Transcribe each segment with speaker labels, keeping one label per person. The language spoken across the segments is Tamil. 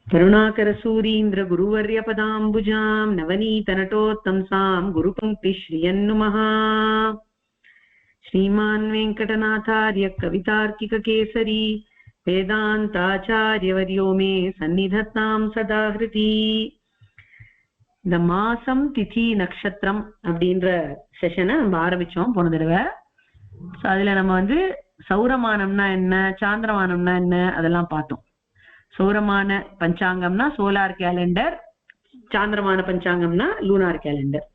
Speaker 1: करुणाकरसूरीन्द्र गुरुवर्यपदाम्बुजां नवनीतनटोत्तंसां गुरुपङ्क्तिश्रियन्नुमः। श्रीमान् वेङ्कटनाथार्य कवितार्किककेसरी वेदान्ताचार्यवर्यो मे सन्निधत्तां सदा हृदि. இந்த மாசம் திதி நட்சத்திரம் அப்படின்ற செஷனை நம்ம ஆரம்பிச்சோம் போன தடவை. அதுல நம்ம சௌரமானம்னா என்ன, சாந்திரமானம்னா என்ன அதெல்லாம் பார்த்தோம். சௌரமான பஞ்சாங்கம்னா சோலார் கேலண்டர், சாந்திரமான பஞ்சாங்கம்னா லூனார் கேலண்டர்.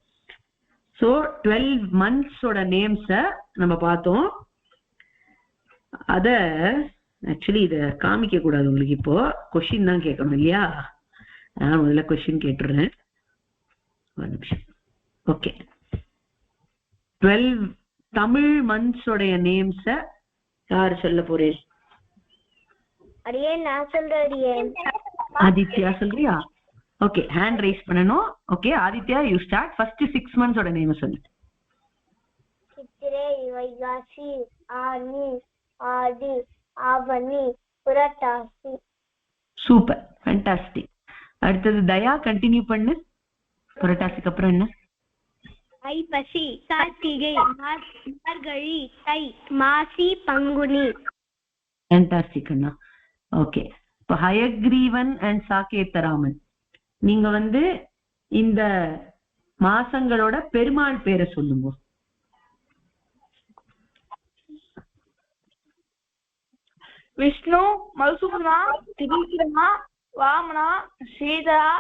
Speaker 1: ஸோ 12 months-ஓட நேம்ஸ நம்ம பார்த்தோம். அத ஆக்சுவலி இத காமிக்க கூடாது உங்களுக்கு, இப்போ கொஸ்டின் தான் கேட்கணும் இல்லையா? நான் முதல்ல கொஸ்டின் கேட்டுறேன். ஒரு நிமிஷம். ஓகே, 12 தமிழ் மந்த்ஸோடைய நேம்ஸ யாரு சொல்ல போறேன்? ஆதித்யா சொல்றியா? ஓகே, ஹேண்ட் ரைஸ் பண்ணணும். Okay Aditya, you start. First 6 months-ஓட நேம் சொல்லு.
Speaker 2: சித்திரை, வைகாசி, ஆனி, ஆடி, ஆவணி, புரட்டாசி.
Speaker 1: Super, fantastic. அடுத்தது தயா, கண்டினியூ பண்ணு. புரட்டாசிக்கு அப்புறம் என்ன?
Speaker 2: ஐப்பசி, கார்த்திகை, மார்கழி, தை, மாசி, பங்குனி.
Speaker 1: ஃபேண்டாஸ்டிக் அண்ணா. ஓகே, இப்போ ஹயக்ரீவன் அண்ட் சாகேத்தராமன், நீங்க இந்த மாசங்களோட பெருமாள் பேரை சொல்லுங்க.
Speaker 3: விஷ்ணு, மதுசூதனா, திரிவிக்ரமா, வாமனா, ஸ்ரீதரா,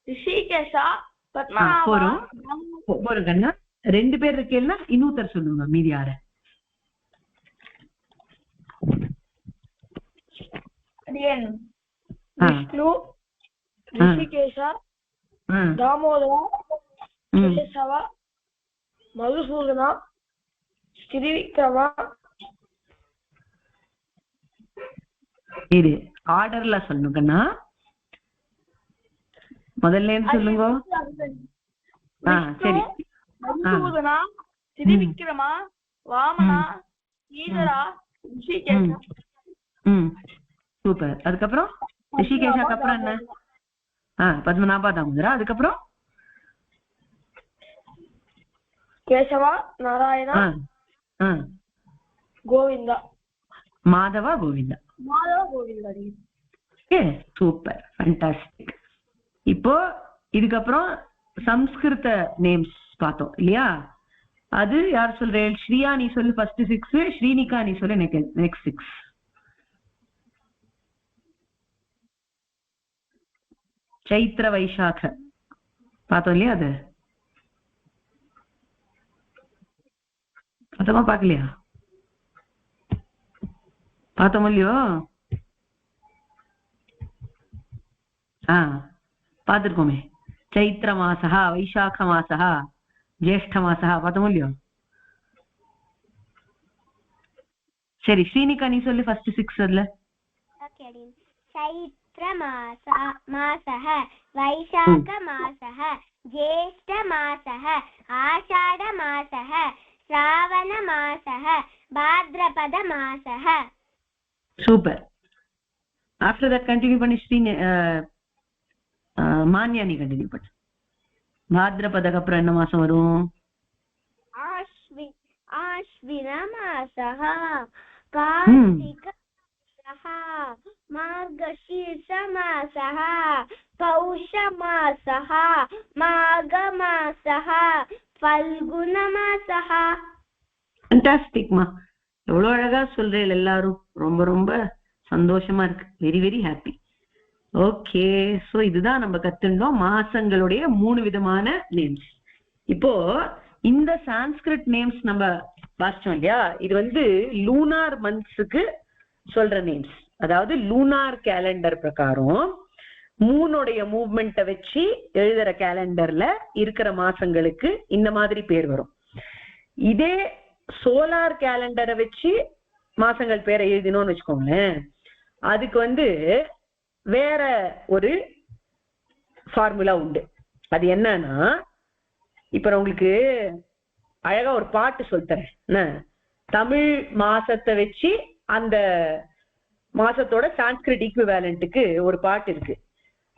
Speaker 3: ரிஷிகேஷா, பத்மநாபா.
Speaker 1: போறோம் கண்ணா, 2 பேர் இருக்கேன்னா இன்னொருத்தர் சொல்லுங்க, மீதி யார?
Speaker 3: விஷ்ணு, ரிஷிகேஷா, தாமோதரா, கேசவா, மதுசூதனா, திரிவிக்ரமா.
Speaker 1: இது ஆர்டர்ல சொல்லுங்கண்ணா, முதல்ல இருந்து சொல்லுங்க. சரி,
Speaker 3: மதுசூதனா, திரிவிக்ரமா, வாமனா, ஸ்ரீதரா, ரிஷிகேஷா.
Speaker 1: சூப்பர். அதுக்கப்புறம் ரிஷிகேஷாக்கு அப்புறம் என்ன? பத்மநாபா, தாமோதரா. அதுக்கப்புறம்
Speaker 3: கேசவா, நாராயணா, கோவிந்தா,
Speaker 1: மாதவா, கோவிந்தா. Super, fantastic. இப்போ இதுக்கப்புறம் சம்ஸ்கிருத நேம்ஸ் பார்த்தோம் இல்லையா? அது யார் சொல்றேன்? ஸ்ரீயா நீ சொல்லு ஃபர்ஸ்ட் 6, ஸ்ரீனிகா நீ சொல்லு நெக்ஸ்ட் 6. சைத்ர வைசாக பார்த்தோம் இல்லையா? அது பார்த்தோமா பார்க்கலையா? பார்த்தோம் இல்லையோ? பார்த்துருக்கோமே. சைத்திர மாசா, வைசாக்க மாசா, ஜேஷ்ட மாசா, பார்த்தோம் இல்லையோ? சரி, ஸ்ரீனிகா நீ சொல்லு ஃபர்ஸ்ட் 6 அதுல.
Speaker 2: चैत्र मासः, वैशाख मासः, ज्येष्ठ मासः, आषाढ मासः, श्रावण मासः, भाद्रपद मासः.
Speaker 1: சூப்பர். ஆஃப்டர் தட் கண்டினியூ பண்ணி மான்யா நீ கண்டினியூ பண்ணு. பாத்ரபதக்கு அப்புறம் என்ன மாசம் வரும்?
Speaker 2: ஆஸ்வின மாசः, கார்த்திக மார்கசீர்ஷ மாசः, பௌஷ மாசः, மாக மாசः, பல்குண மாசः.
Speaker 1: ஃபேண்டாஸ்டிக்மா, எவ்வளவு அழகா சொல்றீங்க எல்லாரும். ரொம்ப ரொம்ப சந்தோஷமா இருக்கு. Very very happy. Okay, so இதுதான் நம்ம கத்துண்டோம் மாசங்களுடைய 3 விதமான நேம்ஸ். இப்போ இந்த சான்ஸ்கிரிட் நேம்ஸ் நம்ம வாசிச்சோம் இல்லையா? இது லூனார் மந்த்ஸுக்கு சொல்ற நேம்ஸ். அதாவது லூனார் கேலண்டர் பிரகாரம் மூனுடைய மூவ்மெண்ட்டை வச்சு எழுதுற கேலண்டர்ல இருக்கிற மாசங்களுக்கு இந்த மாதிரி பேர் வரும். இதே சோலார் கேலண்டரை வச்சு மாசங்கள் பேரை எழுதினோம்னு வச்சுக்கோங்களேன், அதுக்கு வேற ஒரு ஃபார்முலா உண்டு. அது என்னன்னா, இப்ப நான் உங்களுக்கு அழகா ஒரு பாட்டு சொல்லித்தரேன். தமிழ் மாசத்தை வச்சு அந்த மாசத்தோட சான்ஸ்கிரிட் ஈக்விவேலண்ட்டுக்கு ஒரு பாட்டு இருக்கு.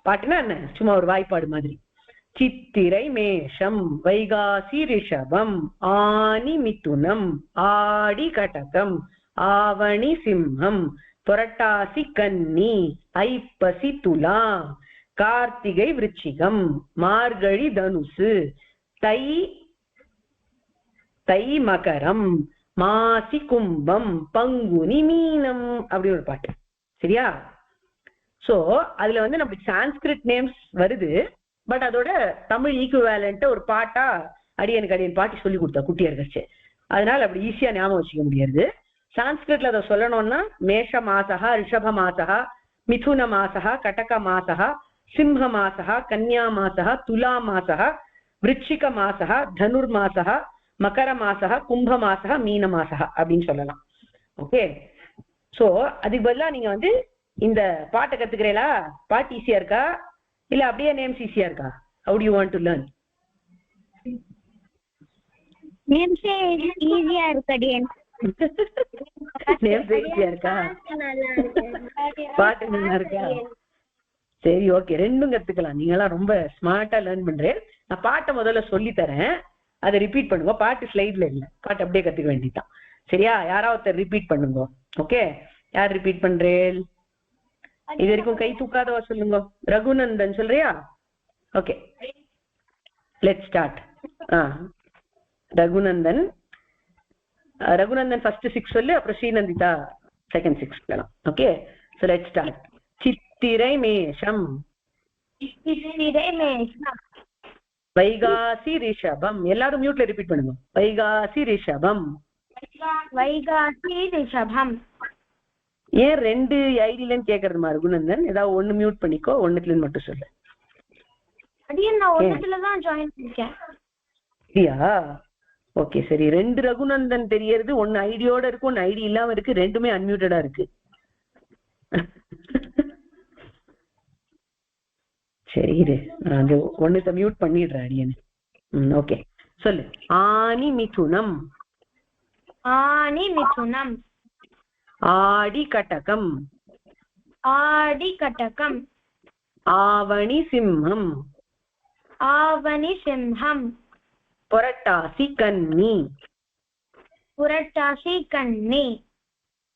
Speaker 1: பாட்டுனா என்ன, சும்மா ஒரு வாய்ப்பாடு மாதிரி. சித்திரை மேஷம், வைகாசி ரிஷபம், ஆனி மிதுனம், ஆடி கடகம், ஆவணி சிம்மம், புரட்டாசி கன்னி, ஐப்பசி துலா, கார்த்திகை விருச்சிகம், மார்கழி தனுசு, தை மகரம், மாசி கும்பம், பங்குனி மீனம் அப்படி ஒரு பாட்டு. சரியா? சோ அதுல வந்து நம்மளுக்கு சான்ஸ்கிரிட் நேம்ஸ் வருது, பட் அதோட தமிழ் ஈக்குவேலண்ட் ஒரு பாட்டா அடியன் பாட்டி சொல்லி கொடுத்தா குட்டியா இருக்கச்சு, அதனால அப்படி ஈஸியா ஞாபகம் வச்சுக்க முடியாது. சான்ஸ்கிரிட்ல அதை சொல்லணும்னா மேஷ மாசா, ரிஷப மாசா, மிதுன மாசா, கடக மாசா, சிம்ம மாசா, கன்யா மாசா, துலா மாசா, விருச்சிக மாசா, தனுர் மாசா, மகர மாசா, கும்ப மாசா, மீன மாசா அப்படின்னு சொல்லலாம். ஓகே, சோ அதுக்கு பதிலா நீங்க வந்து இந்த பாட்டை கத்துக்கிறீங்களா? பாட்டு ஈஸியா இருக்கா இல்ல அப்படியே நேம்ஸ் ஈஸியா இருக்கா? how do you want to learn?
Speaker 2: Names ஈஸியா இருக்கு அடியன்.
Speaker 1: நேம்ஸ் ஈஸியா இருக்கா? பாட்டு நல்லா இருக்கா? சரி, ஓகே, ரெண்டும் கத்துக்கலாம். நீங்க எல்லாம் ரொம்ப ஸ்மார்ட்டா லேர்ன் பண்றேன். நான் பாட்டை முதல்ல சொல்லி தரேன், அதை ரிப்பீட் பண்ணுங்க. பாட்டு ஸ்லைட்ல இல்ல, பாட்டு அப்படியே கத்துக்க வேண்டியதுதான். சரியா? யாராவது ரிப்பீட் பண்ணுங்க. ஓகே, யார் ரிப்பீட் பண்றேன்? இது வரைக்கும் கை தூக்காதவா சொல்லுங்க. ரகுநந்தன் சொல்றியா? Okay, let's start. Raghunandan first 6 சொல்லு, அப்புறம் ஸ்ரீநந்திதா செகண்ட் 6 சொல்லலாம். Okay, so let's start. Chithirai Mesham, Vaikasi ரிஷபம். எல்லாரும் மியூட்ல ரிப்பீட் பண்ணுங்க. வைகாசி ரிஷபம், ஏன் 2 ஐடிலன்னு கேக்குறதுமா ரகுநந்தன்? ஏதாவது ஒண்ணு மியூட் பண்ணிக்கோ, ஒண்ணுத்துல மட்டும் சொல்லு.
Speaker 2: நான் ஒண்ணுலதான் ஜாயின் பண்ணிருக்கேன்.
Speaker 1: சரியா? ஓகே, சரி. 2 ரகுநந்தன் தெரியறது, ஒன்னு ஐடியோட இருக்கு, ஒன்னு ஐடி இல்லாம இருக்கு, ரெண்டுமே அன்மியூட்டடா இருக்கு. சரி, இது நான் ஒண்ணுத்த மியூட் பண்ணிடுறேன் அடியனு. ஓகே, சொல்லு. ஆனி மிதுனம், ஆடி கடகம், ஆவணி சிம்மம், புரட்டாசி கன்னி.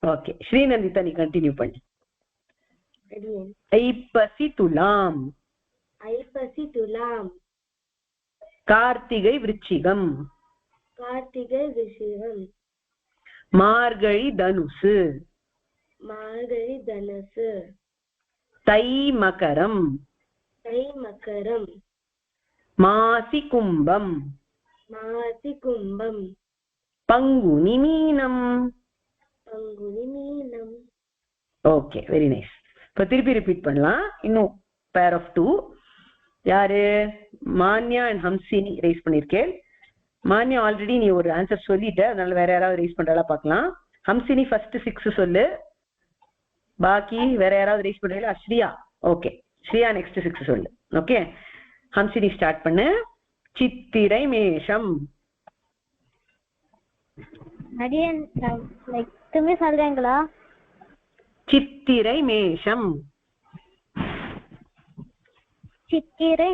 Speaker 1: ஓகே, ஸ்ரீநந்திதா நீ கண்டினியூ பண்ணு. ஐப்பசி துலாம், கார்த்திகை விருச்சிகம், மார்கழி தனுசு, தை மகரம், மாசி கும்பம், பங்குனி மீனம். Okay, very nice. இப்ப திருப்பி ரிப்பீட் பண்ணலாம். இன்னும் பேர் ஆஃப் 2. யாரு? மான்யா அண்ட் ஹம்சினி ரைஸ் பண்ணிருக்கேன். மான்யா ஆல்ரெடி நீ ஒரு ஆன்சர் சொல்லிட்ட, அதனால வேற யாராவது ரைஸ் பண்றாளா பாக்கலாம். ஹம்சினி ஃபர்ஸ்ட் 6 சொல்லு, பாக்கி வேற யாராவது ரைஸ் பண்றீங்களா? ஸ்ரீயா. ஓகே, ஸ்ரீயா நெக்ஸ்ட் 6 சொல்லு. ஓகே, ஹம்சினி ஸ்டார்ட் பண்ணு. சித்திரை மேஷம்.
Speaker 2: சொல்றீங்களா?
Speaker 1: சித்திரை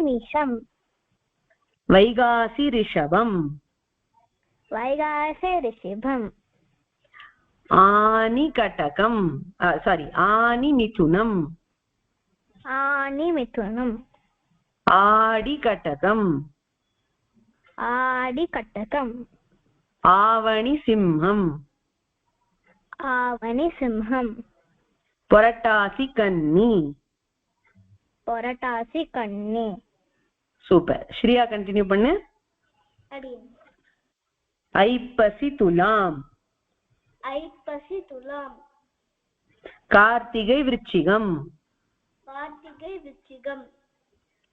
Speaker 1: மேஷம், வைகாசி ரிஷபம், ஆனி கடகம், ஆனி மிதுனம், ஆடி கடகம், ஆவணி சிம்மம், புரட்டாசி கன்னி. சூப்பர். ஸ்ரீயா கண்டினியூ பண்ணு. ஐப்பசி துலாம், கார்த்திகை விருச்சிகம்,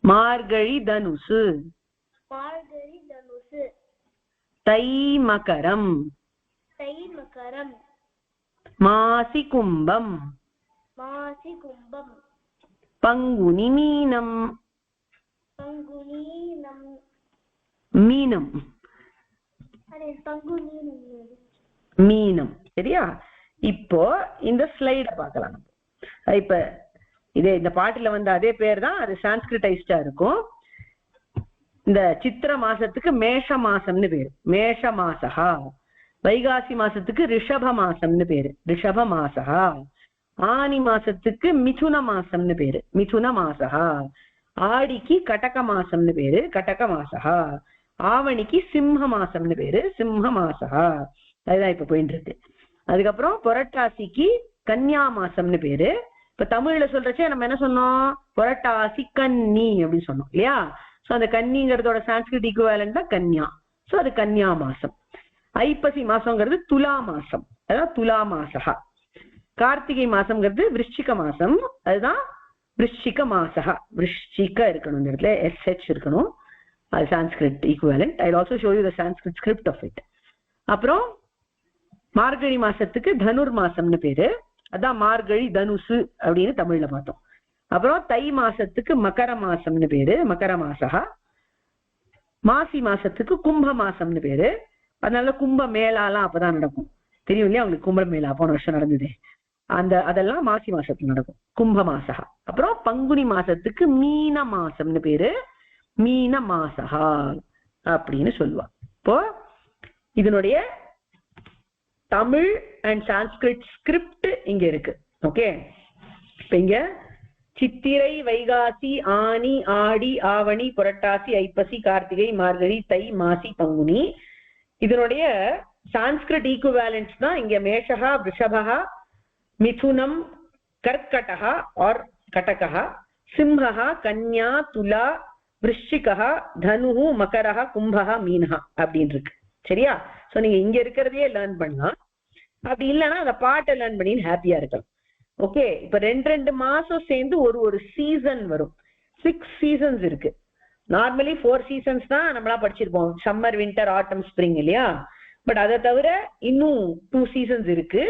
Speaker 1: மார்கழி தனுசு, தை மகரம், மாசி கும்பம், பங்குனி மீனம். மீனம். சரியா? இப்போ இந்த ஸ்லைட பார்க்கலாம். இப்ப இதே இந்த பாட்டுல வந்த அதே பேர் தான், அது சான்ஸ்கிரிட்டைஸ்டா இருக்கும். இந்த சித்திர மாசத்துக்கு மேஷ மாசம்னு பேரு, மேஷ மாசஹா. வைகாசி மாசத்துக்கு ரிஷப மாசம்னு பேரு, ரிஷப மாசஹா. ஆனி மாசத்துக்கு மிதுன மாசம்னு பேரு, மிதுன மாசஹா. ஆடிக்கு கடக மாசம்னு பேரு, கடக மாசஹா. ஆவணிக்கு சிம்ம மாசம்னு பேரு, சிம்ம மாசஹா. அதுதான் இப்ப போயிட்டு இருக்கு. அதுக்கப்புறம் புரட்டாசிக்கு கன்னியா மாசம்னு பேரு. இப்ப தமிழ்ல சொல்றச்சே நம்ம என்ன சொன்னோம், புரட்டாசி கன்னி அப்படின்னு சொன்னோம் இல்லையா? சோ அந்த கன்னிங்கிறதோட சான்ஸ்கிரிட் ஈக்குவலன்ட் தான் கன்யா. சோ அது கன்யா மாசம். ஐப்பசி மாசம்ங்கிறது துலா மாசம், அதான் துலா மாசஹா. கார்த்திகை மாசம்ங்கிறது விருச்சிக மாசம், அதுதான் விருச்சிக மாசஹா. விருச்சிக இருக்கணும் இந்த இடத்துல, SH இருக்கணும், அது Sanskrit equivalent. I also show you the Sanskrit script of it. அப்புறம் மார்கழி மாசத்துக்கு தனுர் மாசம்னு பேரு, அதான் மார்கழி தனுசு அப்படின்னு தமிழ்ல பார்த்தோம். அப்புறம் தை மாசத்துக்கு மகர மாசம்னு பேரு, மகர மாசஹா. மாசி மாசத்துக்கு கும்ப மாசம்னு பேரு, அதனால கும்ப மேளாலாம் அப்பதான் நடக்கும், தெரியும் இல்லையா உங்களுக்கு? கும்ப மேளா போன வருஷம் நடந்தது, அதெல்லாம் மாசி மாசத்துல நடக்கும், கும்ப மாசஹா. அப்புறம் பங்குனி மாசத்துக்கு மீன மாசம்னு பேரு, மீன மாசஹா அப்படின்னு சொல்லுவா. இப்போ இதனுடைய தமிழ் அண்ட் சான்ஸ்கிரிட் ஸ்கிரிப்ட் இங்க இருக்கு. ஓகே, இப்ப இங்க சித்திரை, வைகாசி, ஆனி, ஆடி, ஆவணி, புரட்டாசி, ஐப்பசி, கார்த்திகை, மார்கழி, தை, மாசி, பங்குனி. இதனுடைய சான்ஸ்கிரிட் ஈக்குவலன்ட்ஸ் தான் இங்க மேஷஹா, ரிஷபஹா, மிதுனம், கர்க்கடஹா ஆர் கடகஹா, சிம்ஹா, கன்யா, துலா, விருச்சிகஹா, தனுஹு, மகரஹா, கும்பஹா, மீனஹா அப்படின்னு இருக்கு. சரியா? சோ நீங்க இங்க இருக்கிறதையே லேர்ன் பண்ணலாம், அப்படி இல்லைன்னா அந்த பாட்டை லேர்ன் பண்ணி ஹாப்பியா இருக்கலாம். ஓகே, இப்ப 2 மாசம் சேர்ந்து ஒரு சீசன் வரும். 6 சீசன்ஸ் இருக்கு. நார்மலி 4 சீசன்ஸ் தான் நம்மளா படிச்சிருப்போம், சம்மர், வின்டர், ஆட்டம், ஸ்ப்ரிங் இல்லையா? பட் அதை தவிர இன்னும் 2 சீசன்ஸ் இருக்கு.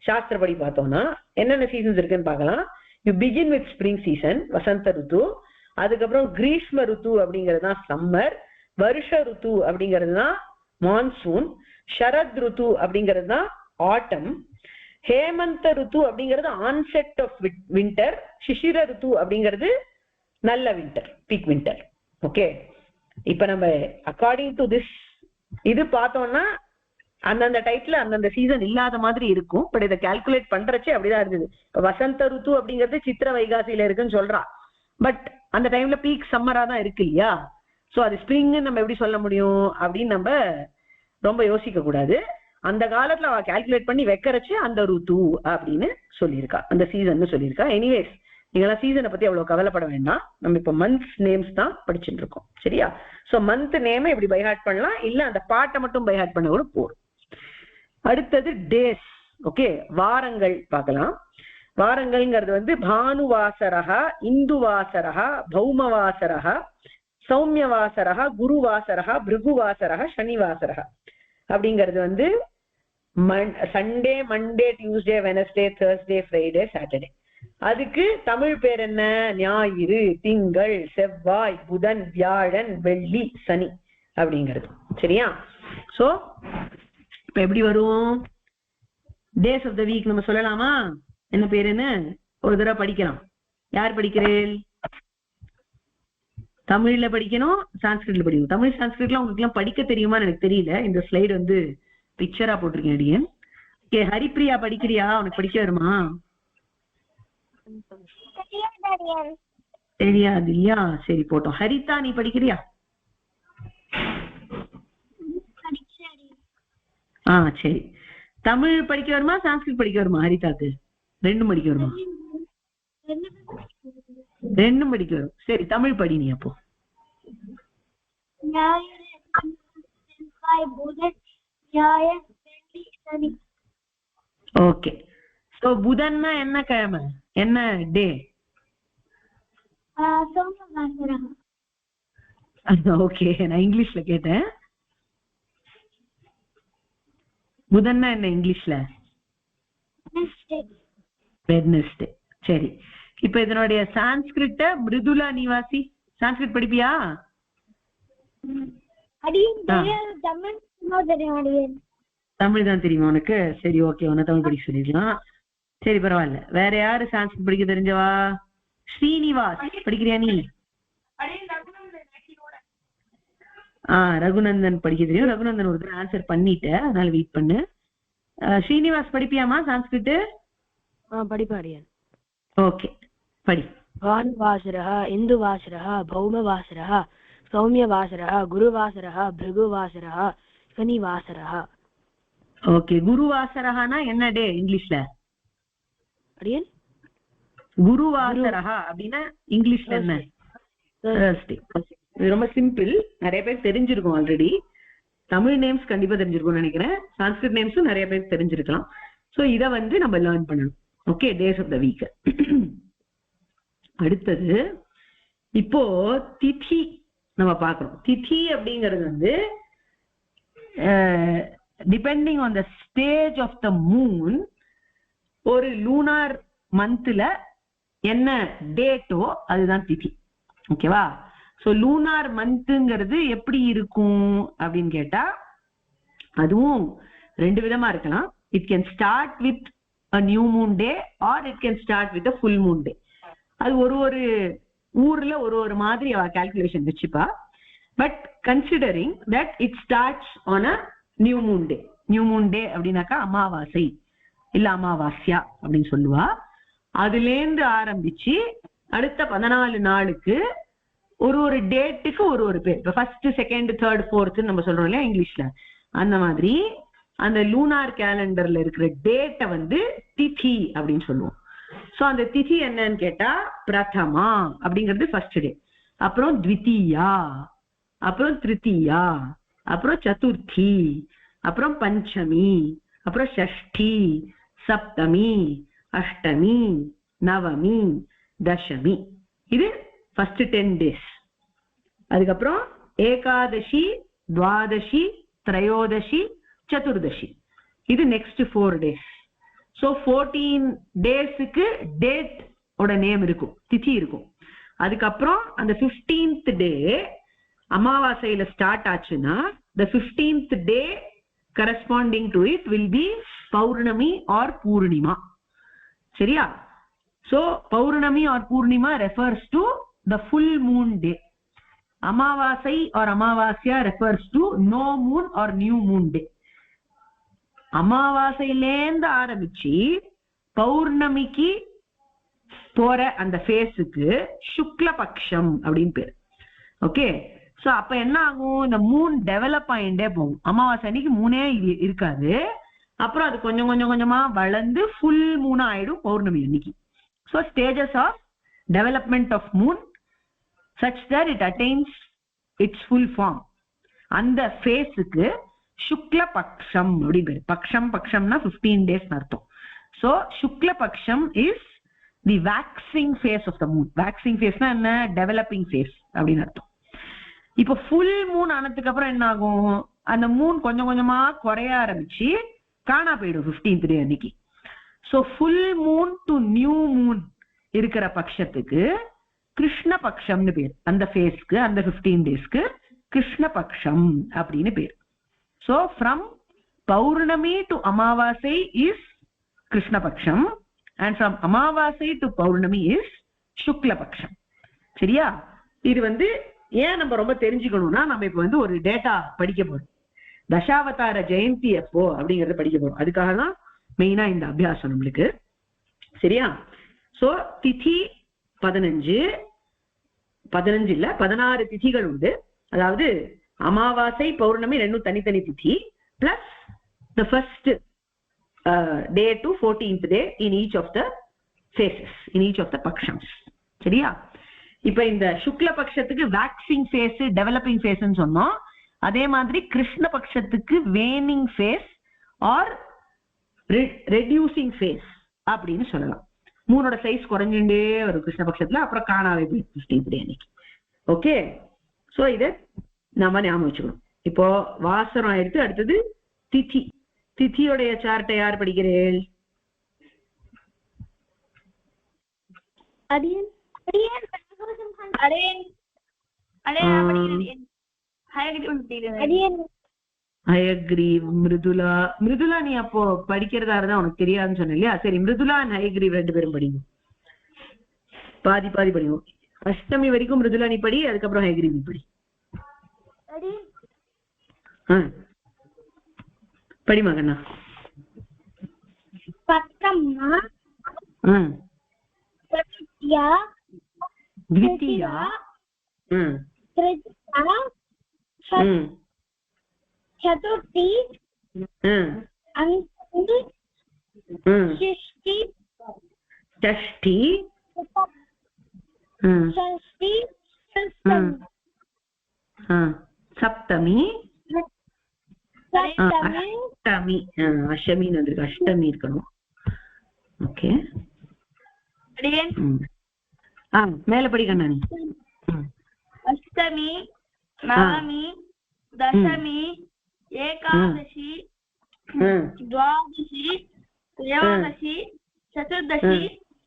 Speaker 1: சாஸ்திரப்படி பார்த்தோம்னா என்னென்ன சீசன்ஸ் இருக்குன்னு பார்க்கலாம். You begin with spring season, வசந்த ருத்து. அதுக்கப்புறம் கிரீஷ்ம ருத்து அப்படிங்கிறது தான் சம்மர். வருஷ ருத்து அப்படிங்கிறது தான் மான்சூன். ஷரத் ருத்து அப்படிங்கிறது தான் ஆட்டம். ஹேமந்த ருத்து அப்படிங்கிறது ஆன்செட் ஆஃப் வின்டர். சிசிர ருத்து அப்படிங்கிறது நல்ல வின்டர், பீக் வின்டர். ஓகே, இப்ப நம்ம அக்கார்டிங் டு திஸ் இது பார்த்தோம்னா அந்தந்த டைப்ல அந்தந்த சீசன் இல்லாத மாதிரி இருக்கும். பட் இதை கால்குலேட் பண்றச்சே அப்படிதான் இருந்தது. இப்ப வசந்த ருத்து அப்படிங்கிறது சித்திர வைகாசியில இருக்குன்னு சொல்றா, பட் அந்த டைம்ல பீக் சம்மரா தான் இருக்கு இல்லையா? சோ அது ஸ்ப்ரிங்னு நம்ம எப்படி சொல்ல முடியும் அப்படின்னு நம்ம ரொம்ப யோசிக்க கூடாது. அந்த காலத்துல அவ கால்குலேட் பண்ணி வைக்கிறச்சு அந்த ருத்து அப்படின்னு சொல்லியிருக்கா, அந்த சீசன் சொல்லியிருக்கா. எனிவேஸ் நீங்களாம் சீசனை பத்தி அவ்வளவு கவலைப்பட வேண்டாம், நம்ம இப்ப மந்த்ஸ் நேம்ஸ் தான் படிச்சுட்டு இருக்கோம். சரியா? சோ மந்த் நேம் இப்படி பைஹார்ட் பண்ணலாம், இல்ல அந்த பாட்டை மட்டும் பைஹார்ட் பண்ண கூட போதும். அடுத்தது டேஸ். ஓகே, வாரங்கள் பார்க்கலாம். வாரங்கள்ங்கிறது பானுவாசரஹா, இந்துவாசரஹா, பௌமவாசரஹா, சௌமியவாசரஹா, குருவாசரஹா, பிருகுவாசரஹா, சனிவாசரஹா. அப்படிங்கிறது Sunday, Monday, Tuesday, Wednesday, Thursday, Friday, Saturday. அதுக்கு தமிழ் பேர் என்ன? ஞாயிறு, திங்கள், செவ்வாய், புதன், வியாழன், வெள்ளி, சனி அப்படிங்கிறது. சரியா? சோ இப்ப எப்படி வரும்? டேஸ் ஆஃப் த வீக் நம்ம சொல்லலாமா? என்ன பேருன்னு ஒரு தடவை படிக்கலாம். யார் படிக்கிறேன்? தமிழ்ல படிக்கணும், சான்ஸ்கிரிட்ல படிக்கணும். தமிழ் சான்ஸ்கிரிட்ல உங்களுக்கு எல்லாம் படிக்க தெரியுமான்னு எனக்கு தெரியல. இந்த ஸ்லைடு பிக்சரா போட்டிருக்கேன் அடியன். ஓகே, ஹரிப்ரியா படிக்கிறியா? உனக்கு படிக்க வருமா? தெரியாது இல்லையா? சரி போட்டோம். ஹரிதா நீ படிக்கிறியா? சரி. தமிழ் படிக்க வருமா, சான்ஸ்கிரிட் படிக்க வருமா? ஹரிதாக்கு ரெண்டும் படிக்க வருமா? ரெண்டும் படிக்க வரும். சரி, தமிழ் படி நீ. அப்போ ஓகே. சோ புதன்னா என்ன கிழமை, என்ன டே? ஓகே, நான் இங்கிலீஷ்ல கேட்டேன். புதன்னா என்ன இங்கிலீஷ்ல? வெட்னஸ்டே. சரி, இப்ப இதனுடைய சான்ஸ்கிரிட்ட மிருதுலா நிவாசி சான்ஸ்கிரிட் படிப்பியா? தமிழ் தான் தெரியுமா உனக்கு? சரி, ஓகே, உன்ன தமிழ் படிக்க சொல்லிடலாம். சரி, பரவாயில்ல. வேற யாரு சான்ஸ்கிரிட் படிக்க தெரிஞ்சவா? ஸ்ரீனிவாஸ் படிக்கிறியா நீ? ரகுநந்தன் படிக்க தெரியும். ரகுநந்தன் ஒரு ஆன்சர் பண்ணிட்டேன், அதனால வெயிட் பண்ணு. ஸ்ரீனிவாஸ் படிப்பியாமா சான்ஸ்கிரிட்?
Speaker 4: படிப்பாடியன்.
Speaker 1: ஓகே படி.
Speaker 4: भानुवासरः, इन्दुवासरः, भौमवासरः, सौम्यवासरः, गुरुवासरः, भृगुवासरः, शनिवासरः.
Speaker 1: ஓகே, குருவாசரஹானா என்ன டே இங்கிலீஷ்ல?
Speaker 4: அடியன்
Speaker 1: குருவாசரஹா அப்படின்னா இங்கிலீஷ்ல என்ன? Thursday. இது ரொம்ப சிம்பிள், நிறைய பேர் தெரிஞ்சிருக்கும் ஆல்ரெடி. தமிழ் நேம்ஸ் கண்டிப்பா தெரிஞ்சிருக்கும்னு நினைக்கிறேன். சான்ஸ்கிரிட் நேம்ஸும் நிறைய பேர் தெரிஞ்சிருக்கலாம். சோ இத வந்து நம்ம லேர்ன் பண்ணணும். Okay, days of the week. அடுத்தது இப்போ திதி நம்ம பார்க்கிறோம். திதி அப்படிங்கிறது வந்து depending on the stage of the moon ஒரு லூனார் மந்த்ல என்ன டேட்டோ அதுதான் திதி. ஓகேவா? சோ லூனார் மந்த்ங்கிறது எப்படி இருக்கும் அப்படின்னு கேட்டா அதுவும் ரெண்டு விதமா இருக்கலாம். It can start with a new moon day or it can start with a full moon day. அது ஒரு ஒரு ஊர்ல ஒரு ஒரு மாதிரி கால்குலேஷன் வச்சுப்பா. But considering that it starts on a new moon day. New moon day அப்படின்னாக்கா அமாவாசை இல்ல அமாவாஸ்யா அப்படின்னு சொல்லுவா. அதுலேருந்து ஆரம்பிச்சு அடுத்த 14 நாளுக்கு ஒரு ஒரு டேட்டுக்கு ஒரு ஒரு பேர். இப்போ ஃபர்ஸ்ட், செகண்ட், தேர்ட், ஃபோர்த் நம்ம சொல்றோம் இல்லையா இங்கிலீஷ்ல, அந்த மாதிரி அந்த லூனார் கேலண்டர்ல இருக்கிற டேட்டை வந்து திதி அப்படின்னு சொல்லுவோம். சோ அந்த திதி என்னன்னு கேட்டா பிரதமா அப்படிங்கிறது ஃபர்ஸ்ட் டே, அப்புறம் த்விதீயா, அப்புறம் திருத்தீயா, அப்புறம் சதுர்த்தி, அப்புறம் பஞ்சமி, அப்புறம் ஷஷ்டி, சப்தமி, அஷ்டமி, நவமி, தசமி. இது ஃபர்ஸ்ட் 10 days. அதுக்கப்புறம் ஏகாதசி, துவாதசி, திரையோதசி, சதுர்தசி. இது நெக்ஸ்ட் 4 days. சோ 14 daysக்கு டேட் ஓட நேம் இருக்கும், திதி இருக்கும். அதுக்கப்புறம் அந்த 15th day அமாவாசையில ஸ்டார்ட் ஆச்சுன்னா the 15th day corresponding to it will be Pournami or Purnima. சரியா? so Pournami or Purnima refers to the full moon day. அமாவாசை or அமாவாஸ்யா refers to no moon or new moon day. அமாவாசையிலேந்து ஆரம்பிச்சு பௌர்ணமிக்கு போற அந்த ஃபேஸுக்கு சுக்லபக்ஷம் அப்படின்னு பேரு. ஓகே, சோ அப்ப என்ன ஆகும், இந்த மூன் டெவலப் ஆயிண்டே போகும். அமாவாசை அன்னைக்கு மூனே இருக்காது, அப்புறம் அது கொஞ்சம் கொஞ்சம் கொஞ்சமா வளர்ந்து ஃபுல் மூணா ஆயிடும் பௌர்ணமி அன்னைக்கு. So stages of development of moon such that it attains its full form. அந்த ஃபேஸுக்கு சுக்ல பக்ஷம் அப்படி பேரு. பக்ஷம் பக்ஷம்னா 15 days அர்த்தம். So Shukla Paksha is the waxing phase of the moon. waxing phase என்ன? டெவலப்பிங் phase அப்படின்னு அர்த்தம். இப்போ ஃபுல் மூன் ஆனதுக்கு அப்புறம் என்ன ஆகும், அந்த மூன் கொஞ்சம் கொஞ்சமா குறைய ஆரம்பிச்சு காணா போயிடும் 15th day அன்னைக்கு. So full Moon to new Moon இருக்கிற பட்சத்துக்கு கிருஷ்ண பக்ஷம்னு பேர். அந்த ஃபேஸ்க்கு, அந்த 15 daysக்கு கிருஷ்ண பக்ஷம் அப்படின்னு பேர். சோ ஃப்ரம் பௌர்ணமி டு அமாவாசை இஸ் கிருஷ்ண பக்ஷம் and from அமாவாசை டு பௌர்ணமி இஸ் சுக்ல பக்ஷம். சரியா? இது வந்து ஏன் நம்ம ரொம்ப தெரிஞ்சுக்கணும்னா, நம்ம இப்ப வந்து ஒரு டேட்டா படிக்க போறோம். தசாவதார ஜெயந்தி எப்போ அப்படிங்கறத படிக்க போறோம். அதுக்காக தான் மெயினா இந்த அபியாசம் நம்மளுக்கு. சரியா? சோ திதி 15 இல்ல 16 திதிகள் உண்டு. அதாவது அமாவாசை பௌர்ணமி ரெண்டும் தனித்தனி திதி plus the first day to 14th day in each of the phases, in each of the pakshams. சரியா? இப்ப இந்த சுக்ல பட்சத்துக்கு waxing phase, டெவலப்பிங் phase சொன்னோம். அதே மாதிரி கிருஷ்ண பட்சத்துக்கு waning phase or reducing phase அப்படின்னு சொல்லலாம். மூணோட சைஸ் குறைஞ்சுட்டே வரும் கிருஷ்ண பட்சத்துல, அப்புறம் காணாவே 15th day அன்னைக்கு. ஓகே, சோ இத நாம ஞாபகம் வச்சுக்கணும். இப்போ வாசரம் ஆயிடுத்து, அடுத்தது திதி. திதியோடைய சார்ட்டை யார் படிக்கிறேன்? ஹயக்ரீவ், மிருதுலா. மிருதுலா நீ அப்போ படிக்கிறதா இருந்தா உனக்கு தெரியாதுன்னு சொன்ன இல்லையா? சரி, மிருதுலா அண்ட் ஹயக்ரீவ் ரெண்டு பேரும் படிங்க. பாதி பாதி படிவோம். அஷ்டமி வரைக்கும் மிருதுலா நீ படி, அதுக்கப்புறம் ஹயக்ரீவி படி. படிமா கண்ணா.
Speaker 2: பத்தம்மா த்வித்யா
Speaker 1: த்விதீயா
Speaker 2: த்ரித்யா சதுர்த்தி அஷ்டமி ஷஷ்டி
Speaker 1: ஷஷ்டி
Speaker 2: ஷஷ்டி சப்தமி
Speaker 1: சப்தமி அஷ்டமி. அஷ்டமின்னு வந்திருக்கு, அஷ்டமி இருக்கணும். ஓகே மேல படிக்கண்ணா நீ.
Speaker 3: அஷ்டமி நவமி தசமி ஏகாதசி द्वादशी त्रयोदशी चतुर्दशी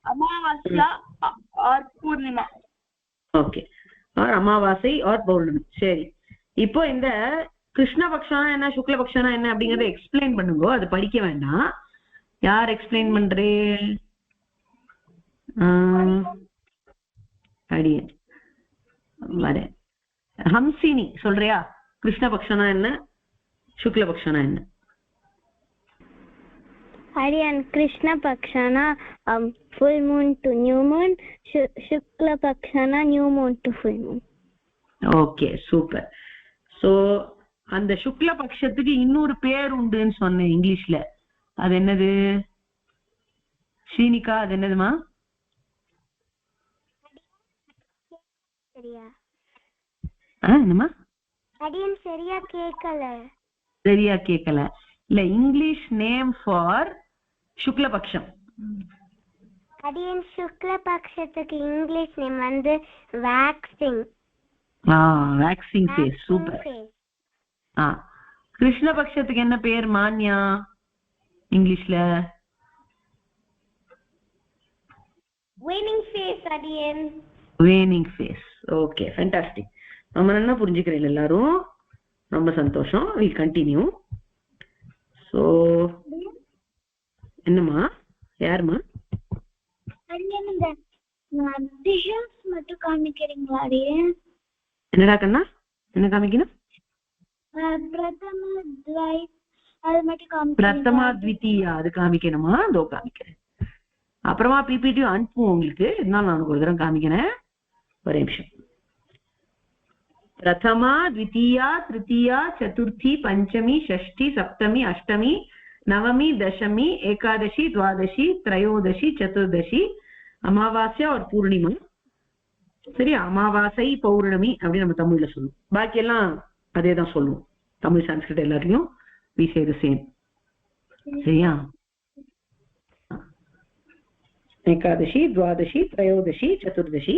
Speaker 3: अमावास्या और पूर्णिमा.
Speaker 1: ஓகே ஆர் அமாவாசை ஆர் பௌர்ணமி. சரி, இப்போ இந்த கிருஷ்ணபக்ஷனா என்ன சுக்லபக்ஷனா என்ன அப்படிங்கறத எக்ஸ்பிளைன் பண்ணுங்க. அது படிக்க வேண்டாம். யார் எக்ஸ்பிளைன் பண்றே? அடியேன் வரேன். ஹம்சினி சொல்றியா? கிருஷ்ணபக்ஷனா என்ன சுக்லபக்ஷனா என்ன?
Speaker 2: Aryan Krishna Pakshana full moon to new moon, Shukla Pakshana new moon to full moon.
Speaker 1: Okay super. So அந்த சுக்ல பட்சத்துக்கு இன்னொரு பேர் உண்டுன்னு சொன்னேன் இங்கிலீஷ்ல. அது என்னது ஸ்ரீனிகா? அது என்னதுமா?
Speaker 2: சரியா
Speaker 1: என்னமா?
Speaker 2: அடியன் சரியா கேட்கல.
Speaker 1: சரியா கேட்கல இல்ல. இங்கிலீஷ் நேம் ஃபார் சுக்லபக்ஷம்.
Speaker 2: அடியன் சுக்லபக்ஷத்துக்கு இங்கிலீஷ் நேம் வந்து வேக்சிங்.
Speaker 1: Waxing phase. சூப்பர். கிருஷ்ணபக்ஷத்துக்கு என்ன பேர் மான்யா இங்கிலீஷ்ல?
Speaker 2: Waning phase. அடியன்
Speaker 1: வேனிங் ஃபேஸ். Okay fantastic. நம்ம என்ன புரிஞ்சுக்கிறீங்க எல்லாரும்? ரொம்ப சந்தோஷம். Will continue. சோ என்னம்மா யாருமா?
Speaker 2: அடியன் இந்த விஷுவல்ஸ் மட்டும் காமிக்கிறீங்களா? அடியன்
Speaker 1: என்னடா கண்ணா என்ன காமிக்கணும்?
Speaker 2: பிரதம த்வை அது மட்டும் காமிக்கிறீங்க.
Speaker 1: பிரதமா த்விதீயா அது காமிக்கணுமா? அதோ காமிக்கிறேன். அப்புறமா பிபிடி அனுப்புவோம் உங்களுக்கு. இதனால நான் ஒரு தடவை காமிக்கிறேன். ஒரு நிமிஷம். பிரதமா த்விதீயா திருத்தீயா சதுர்த்தி பஞ்சமி ஷஷ்டி சப்தமி அஷ்டமி நவமி தசமி ஏகாதசி துவாதசி திரையோதசி சதுர்தசி அமாவாஸ்யா ஒரு பூர்ணிமா. சரியா? அமாவாசை பௌர்ணமி அப்படின்னு நம்ம தமிழ்ல சொல்லுவோம். பாக்கி எல்லாம் அதே தான் சொல்லுவோம். தமிழ் சான்ஸ்கிரிட் எல்லாத்தையும் we say the same. சரியா? ஏகாதசி துவாதசி திரையோதசி சதுர்தசி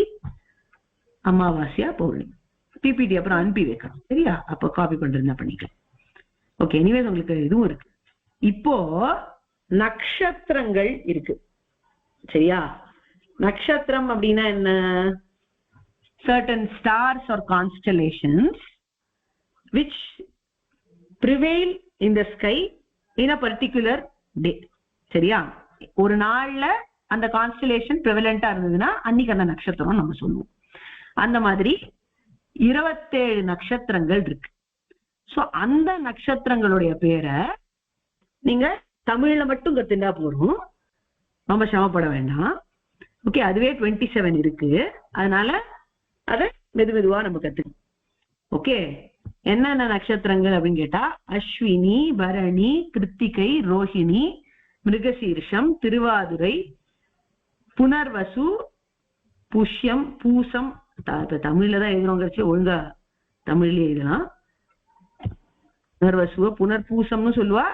Speaker 1: அமாவாஸ்யா பௌர்ணமி. பிபிடி அப்புறம் அனுப்பி வைக்கணும். சரியா? அப்ப காப்பி பண்றதுனா பண்ணிக்கலாம். ஓகே எனிவேஸ் உங்களுக்கு இதுவும் இருக்கு. இப்போ நட்சத்திரங்கள் இருக்கு. சரியா? நட்சத்திரம் அப்படின்னா என்ன? certain stars or constellations which prevail in the sky in a particular day. சரியா? ஒரு நாள்ல அந்த கான்ஸ்டலேஷன் prevalent-ஆ இருந்ததுன்னா அன்னைக்கு அந்த நட்சத்திரம் நம்ம சொல்லுவோம். அந்த மாதிரி 27 நட்சத்திரங்கள் இருக்கு. சோ அந்த நட்சத்திரங்களுடைய பேரை நீங்க தமிழ்ல மட்டும் கத்துண்டா போறோம். ரொம்ப சிரமப்பட வேண்டாம். ஓகே அதுவே 27 இருக்கு. அதனால அதை மெதுவா நம்ம கத்துக்கணும். ஓகே என்னென்ன நட்சத்திரங்கள் அப்படின்னு கேட்டா அஸ்வினி பரணி கிருத்திகை ரோஹிணி மிருகசீர்ஷம் திருவாதுரை புனர்வசு புஷ்யம் பூசம். இப்ப தமிழ்ல தான் எழுதுறோங்கிறச்சு ஒழுங்கா தமிழ்லயே எழுதலாம். புனர்வசுவ புனர்பூசம்னு சொல்லுவா,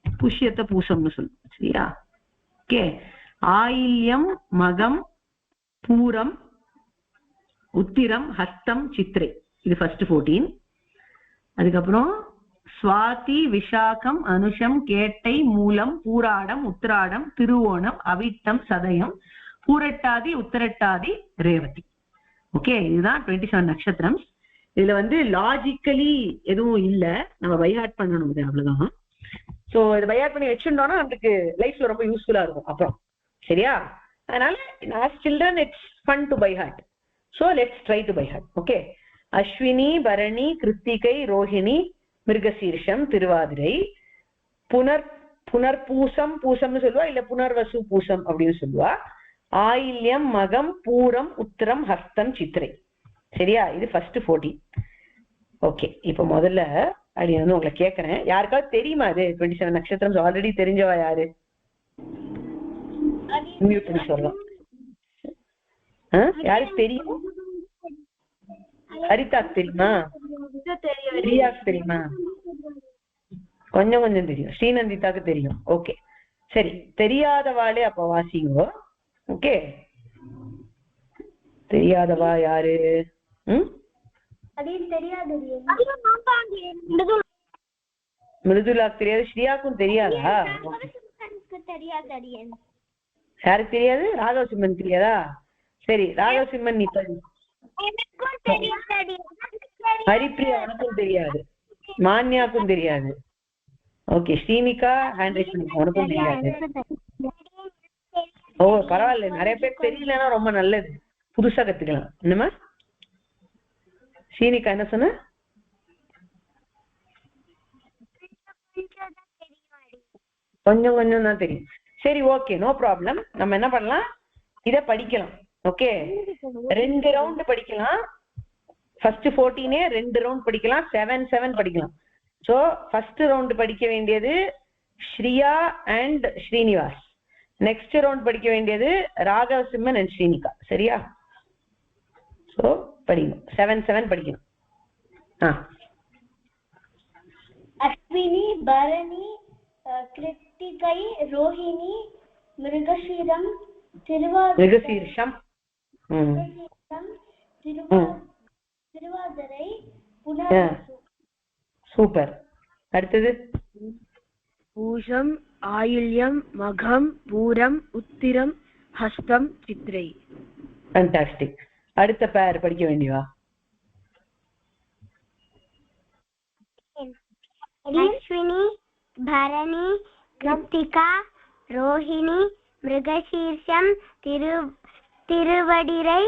Speaker 1: புஷ்யத்தை பூசம்னு சொல்லுவா. சரியா? ஓகே ஆயில்யம் மகம் பூரம் உத்திரம் ஹஸ்தம் சித்திரை இது ஃபர்ஸ்ட் 14. அதுக்கப்புறம் சுவாதி விசாகம் அனுஷம் கேட்டை மூலம் பூராடம் உத்திராடம் திருவோணம் அவிட்டம் சதயம் பூரட்டாதி உத்திரட்டாதி ரேவதி. ஓகே இதுதான் 27 நட்சத்திரம். இதுல வந்து லாஜிக்கலி எதுவும் இல்ல, நம்ம பைஹார்ட் பண்ணணும். இது அவ்வளவுதான். சோ இதை பைஹார்ட் பண்ணி வச்சுட்டோம்னா நமக்கு லைஃப்ல ரொம்ப யூஸ்ஃபுல்லா இருக்கும் அப்புறம். சரியா? அதனால as children it's fun to by heart, so let's try to by heart. Okay, Ashwini, Bharani, Krittika, Rohini, மிருகசீர்ஷம், Thiruvathirai, புனர்பூசம், பூசம்னு சொல்லுவா, இல்ல புனர்வசு பூசம் அப்படின்னு சொல்லுவா, ஆயில்யம், மகம், பூரம், உத்திரம், ஹஸ்தம், சித்திரை. சரியா? இது ஃபர்ஸ்ட் 14. ஓகே, இப்ப முதல்ல அப்படி வந்து உங்களை கேட்கறேன், யாருக்காவது தெரியுமா அது 27 நட்சத்திரம்? ஆல்ரெடி தெரிஞ்சவா யாரு? மியூட் பண்ணி சொல்லலாம். யாருக்கு தெரியும்? ஹரிதாக்கு தெரியுமா? பிரியாக்கு தெரியுமா? கொஞ்சம் கொஞ்சம் தெரியும். ஸ்ரீநந்திதாக்கு தெரியும். ஓகே, சரி. தெரியாதவாளே அப்ப வாசிங்கோ. ஓகே, தெரியாதவா யாரு? மிருதுலாக்கு தெரியாது, ஸ்ரீயாக்கும் தெரியாதா? யாருக்கு தெரியாது? ராகவ் சிம்மன் தெரியாதா? சரி, ராகவ் சிம்மன் நீ படி. ஹரிப்ரியா உனக்கும் தெரியாது, மான்யாக்கும் தெரியாது. ஓகே, ஸ்ரீனிகா ஹேண்ட் ரைஸ் பண்ணி, உனக்கும் தெரியாது. ஓ பரவாயில்ல, நிறைய பேர் தெரியலன்னா ரொம்ப நல்லது, புதுசா கத்துக்கலாம். என்னமா ஸ்ரீனிகா என்ன சொன்ன? கொஞ்சம் கொஞ்சம் தான் தெரியும். சரி, ஓகே, நோ ப்ராப்ளம். நம்ம என்ன பண்ணலாம், இத படிக்கலாம். ஓகே, 2 ரவுண்ட் படிக்கலாம். ஃபர்ஸ்ட் 14 2 ரவுண்ட் படிக்கலாம், 7 படிக்கலாம். சோ ஃபர்ஸ்ட் ரவுண்ட் படிக்க வேண்டியது ஸ்ரீயா அண்ட் ஸ்ரீனிவாஸ். நெக்ஸ்ட் ரவுண்ட் படிக்க வேண்டியது ராகவ் சிம்மன் அண்ட் ஸ்ரீனிகா. சரியா? சோ படிங்க, 7 படிக்கணும்.
Speaker 2: அஸ்வினி, பரணி, கிருத்திகை, ரோஹிணி, மிருகசீர்ஷம், திருவாதிரை, புனர்வசு.
Speaker 1: சூப்பர். அடுத்தது
Speaker 4: பூஷம், ஆயில்யம், மகம், பூரம், உத்திரம், ஹஸ்தம், சித்திரை.
Speaker 1: ஃபேண்டாஸ்டிக். அடுத்த பேர் படிக்க வேண்டியவா?
Speaker 2: அஸ்வினி, பரணி, கிருத்திகா, ரோஹிணி, மிருகசீர்ஷம், திருவாதிரை,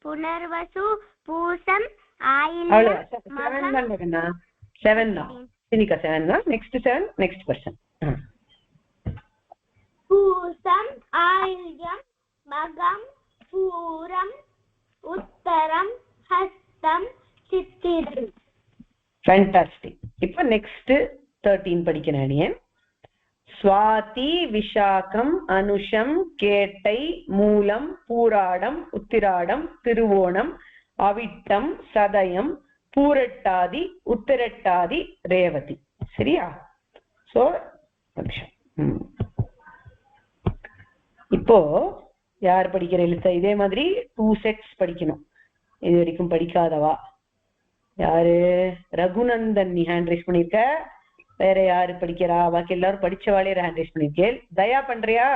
Speaker 2: புனர்வசு, பூசம், ஆயில்யம், மகம்.
Speaker 1: 7 தான். சினிகா 7 தான். Next 7, next person.
Speaker 2: பூசம், ஆயில்யம், மகம், பூரம், உத்தரம், ஹஸ்தம், சித்திரை.
Speaker 1: ஃபேண்டாஸ்டிக். இப்போ நெக்ஸ்ட் 13 படிக்கிறேன். சுவாதி, விஷாகம், அனுஷம், கேட்டை, மூலம், பூராடம், உத்திராடம், திருவோணம், அவிட்டம், சதயம், பூரட்டாதி, உத்திரட்டாதி, ரேவதி. சரியா? சோ இப்போ யார் படிக்கிற எழுத்த இதே மாதிரி 2 செட்ஸ் படிக்கணும். இது வரைக்கும் படிக்காதவா யாரு? ரகுநந்தன் நீ ஹேண்ட் ரைஸ் பண்ணிருக்க. வேற யாரு படிக்கிறா? பாக்கி எல்லாரும் படிச்சவாளே ஹேண்ட் ரைஸ் பண்ணிருக்கேன். தயா பண்றியா?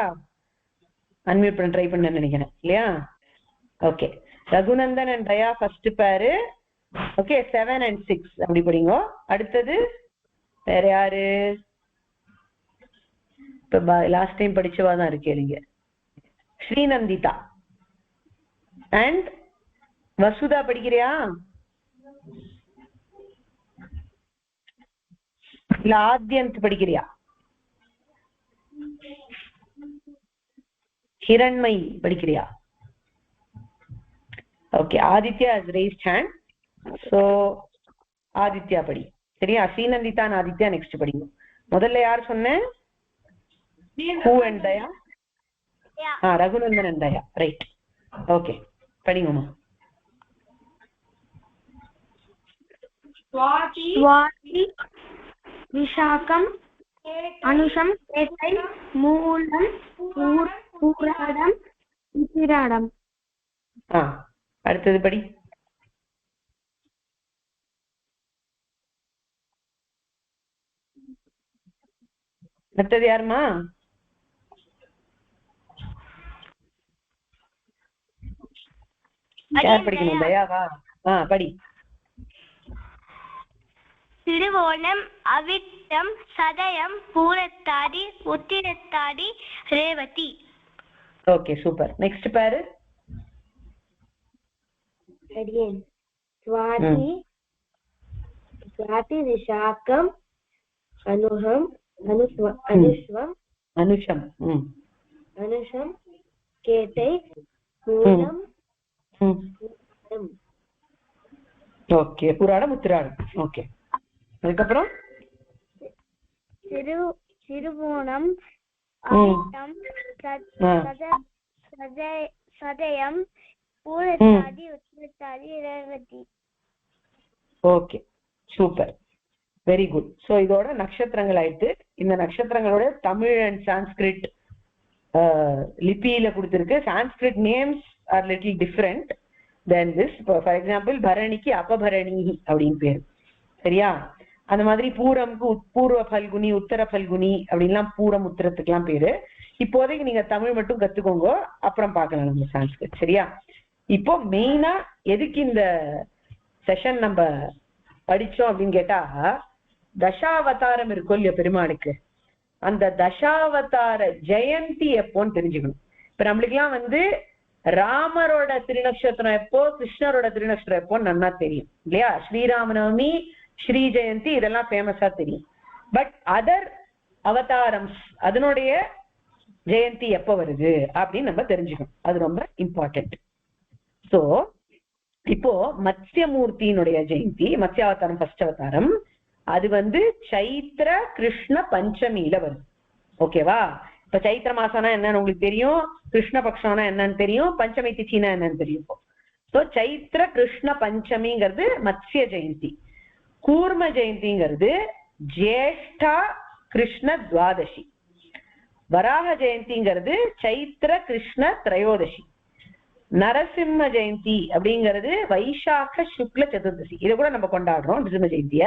Speaker 1: அன்மியூட் பண்ண ட்ரை பண்ண நினைக்கிறேன் இல்லையா? Okay, Raghunandan and Daya first பேரு. ஓகே, 7 and 6 அப்படி படிங்க. அடுத்தது வேற யாரு? இப்ப லாஸ்ட் டைம் படிச்சவா தான் இருக்கேங்க. ஸ்ரீநந்திதா அண்ட் வசுதா படிக்கிறியா? இல்ல ஆத்யந்த் படிக்கிறியா? ஹிரண்மை படிக்கிறியா? Okay, Aditya has raised hand. so Aditya படி. சரியா? ஸ்ரீநந்திதா and ஆதித்யா நெக்ஸ்ட் படிங்க. முதல்ல யார் சொன்ன? who and தயா? Raghunandan and Daya. Right. Okay, படிங்கம்மா.
Speaker 2: स्वाति, विशाखम, अनुषम, केतै, मूलम, पूराडम, उत्तिराडम.
Speaker 1: அடுத்தது படி. அடுத்தது யாருமா? யார் படிக்கணும்? தயாவா? படி.
Speaker 2: திருவோணம், அவிட்டம், ஆயில்யம் சதயம் பூரத்தாடி உத்திரத்தாடி ரேவதி.
Speaker 1: Okay super. நெக்ஸ்ட் பாரு.
Speaker 2: அடியேன் ஸ்வாதி ஸ்வாதி விஷாகம் அனுஹம் அனுஷ்வம் அனுஷம் கேட்டை பூரம்.
Speaker 1: ஓகே புராடம் உத்திராடம். ஓகே அதுக்கப்புறம்
Speaker 2: சிறுபோணம் ஆட்டம் சதயம் பூரத்தாதி உத்திரத்தாதி ரேவதி.
Speaker 1: Okay super, very good. So இதோட நட்சத்திரங்கள் ஆயிட்டு. இந்த நட்சத்திரங்களோட தமிழ் அண்ட் சான்ஸ்கிரிட் லிபியில கொடுத்திருக்கு. Sanskrit names are little different then this. For example பரணிக்கு அபபரணி அப்படின்னு பேரு, சரியா? அந்த மாதிரி பூரம்க்கு பூர்வ பல்குனி உத்தர பல்குனி அப்படின்லாம் பூரம் உத்தரத்துக்குலாம் பேரு. இப்போதைக்கு நீங்க தமிழ் மட்டும் கத்துக்கோங்க, அப்புறம் பார்க்கலாம் நம்ம சான்ஸ்கிரிட், சரியா? இப்போ மெயினா எதுக்கு இந்த செஷன் நம்ம படிச்சோம் அப்படின்னு கேட்டா, தசாவதாரம் இருக்கும் இல்லையா பெருமாளுக்கு, அந்த தசாவதார ஜெயந்தி எப்போன்னு தெரிஞ்சுக்கணும். இப்ப நம்மளுக்கெல்லாம் வந்து ராமரோட திருநக்ஷத்திரம் எப்போ, கிருஷ்ணரோட திருநக்ஷத்திரம் எப்போன்னு நல்லா தெரியும் இல்லையா? ஸ்ரீராமநவமி, ஸ்ரீ ஜெயந்தி இதெல்லாம் ஃபேமஸா தெரியும். பட் அதர் அவதாரம்ஸ் அதனுடைய ஜெயந்தி எப்ப வருது அப்படின்னு நம்ம தெரிஞ்சுக்கணும். அது ரொம்ப இம்பார்ட்டன்ட். சோ இப்போ மத்ஸ்யமூர்த்தியினுடைய ஜெயந்தி, மத்ஸ்யாவதாரம் ஃபர்ஸ்ட் அவதாரம், அது வந்து சைத்திர கிருஷ்ண பஞ்சமியில வருது. ஓகேவா? இப்ப சைத்திர மாசம்னா என்னன்னு உங்களுக்கு தெரியும், கிருஷ்ண பக்ஷம்னா என்னன்னு தெரியும், பஞ்சமி திச்சினா என்னன்னு தெரியும். சோ சைத்திர கிருஷ்ண பஞ்சமிங்கிறது மத்ஸ்ய ஜெயந்தி. கூர்ம ஜெயந்திங்கிறது ஜேஷ்டா கிருஷ்ண துவாதசி. வராக ஜெயந்திங்கிறது சைத்திர கிருஷ்ண திரையோதசி. நரசிம்ம ஜெயந்தி அப்படிங்கிறது வைசாக்க சுக்ல சதுர்தசி. இதை கூட நம்ம கொண்டாடுறோம் நரசிம்ம ஜெயந்திய,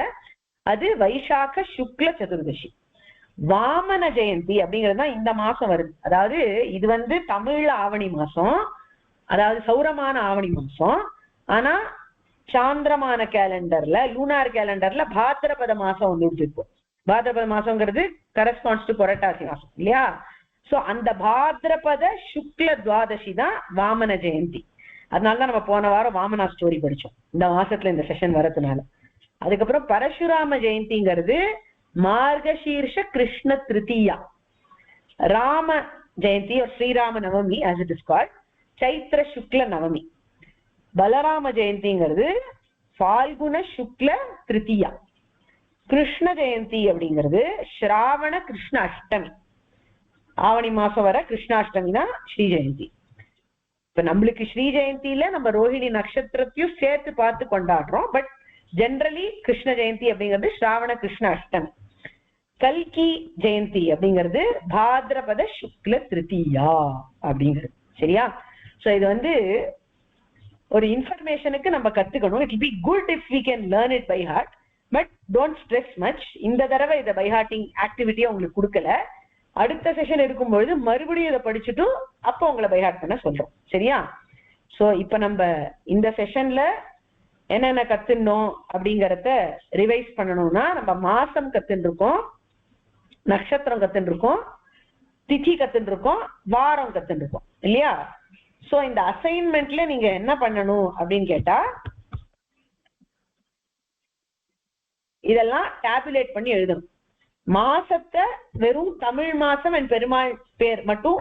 Speaker 1: அது வைசாக்க சுக்ல சதுர்தசி. வாமன ஜெயந்தி அப்படிங்கிறது தான் இந்த மாசம் வருது. அதாவது இது வந்து தமிழ்ல ஆவணி மாசம், அதாவது சௌரமான ஆவணி மாசம். ஆனா சாந்திரமான கேலண்டர்ல, லூனார் கேலண்டர்ல பாத்திரபத மாசம் ஒன்று இருக்கும். பாத்திரபத மாசம்ங்கிறது கரஸ்பாண்ட்ஸ் டு புரட்டாசி மாசம் இல்லையா? சோ அந்த பாத்திரபத சுக்ல துவாதசி தான் வாமன ஜெயந்தி. அதனாலதான் நம்ம போன வாரம் வாமனா ஸ்டோரி படிச்சோம் இந்த மாசத்துல இந்த செஷன் வரதுனால. அதுக்கப்புறம் பரசுராம ஜெயந்திங்கிறது மார்கசீர்ஷ கிருஷ்ண திருத்தீயா. ராம ஜெயந்தி ஒரு Srirama Navami as it is called, Chaitra சுக்ல நவமி. பலராம ஜெயந்திங்கிறது ஃபால்குண சுக்ல திருத்தீயா. கிருஷ்ண ஜெயந்தி அப்படிங்கிறது ஸ்ராவண கிருஷ்ண அஷ்டமி. ஆவணி மாசம் வர கிருஷ்ணாஷ்டமினா ஸ்ரீ ஜெயந்தி. இப்ப நம்மளுக்கு ஸ்ரீ ஜெயந்தியில நம்ம ரோஹிணி நட்சத்திரத்தையும் சேர்த்து பார்த்து கொண்டாடுறோம். பட் ஜென்ரலி கிருஷ்ண ஜெயந்தி அப்படிங்கிறது ஸ்ராவண கிருஷ்ண அஷ்டமி. கல்கி ஜெயந்தி அப்படிங்கிறது பாத்ரபத சுக்ல திருத்தீயா அப்படிங்கிறது, சரியா? சோ இது வந்து ஒரு இன்ஃபர்மேஷனுக்கு நம்ம கத்துக்கணும். It will be good if we can learn it by heart, but don't stress much. இந்த தடவை இதை பை ஹார்ட்டிங் ஆக்டிவிட்டியை உங்களுக்கு கொடுக்கல. அடுத்த செஷன் இருக்கும்பொழுது மறுபடியும் இதை படிச்சுட்டு அப்போ உங்களை பை ஹார்ட் பண்ண சொல்றோம், சரியா? சோ இப்ப நம்ம இந்த செஷன்ல என்னென்ன கத்துனோம் அப்படிங்கறத ரிவைஸ் பண்ணணும்னா, நம்ம மாசம் கத்துன்னு இருக்கோம், நட்சத்திரம் கத்துன்னு இருக்கோம், திதி கத்துன்னு இருக்கோம், வாரம் கத்துன்னு இருக்கோம் இல்லையா? சோ இந்த அசைன்மெண்ட்ல நீங்க என்ன பண்ணணும் அப்படின்னு கேட்டா, இதெல்லாம் டேபுலேட் பண்ணி எழுதணும். மாசத்தை வெறும் தமிழ் மாசம் அண்ட் பெருமாள் பேர் மட்டும்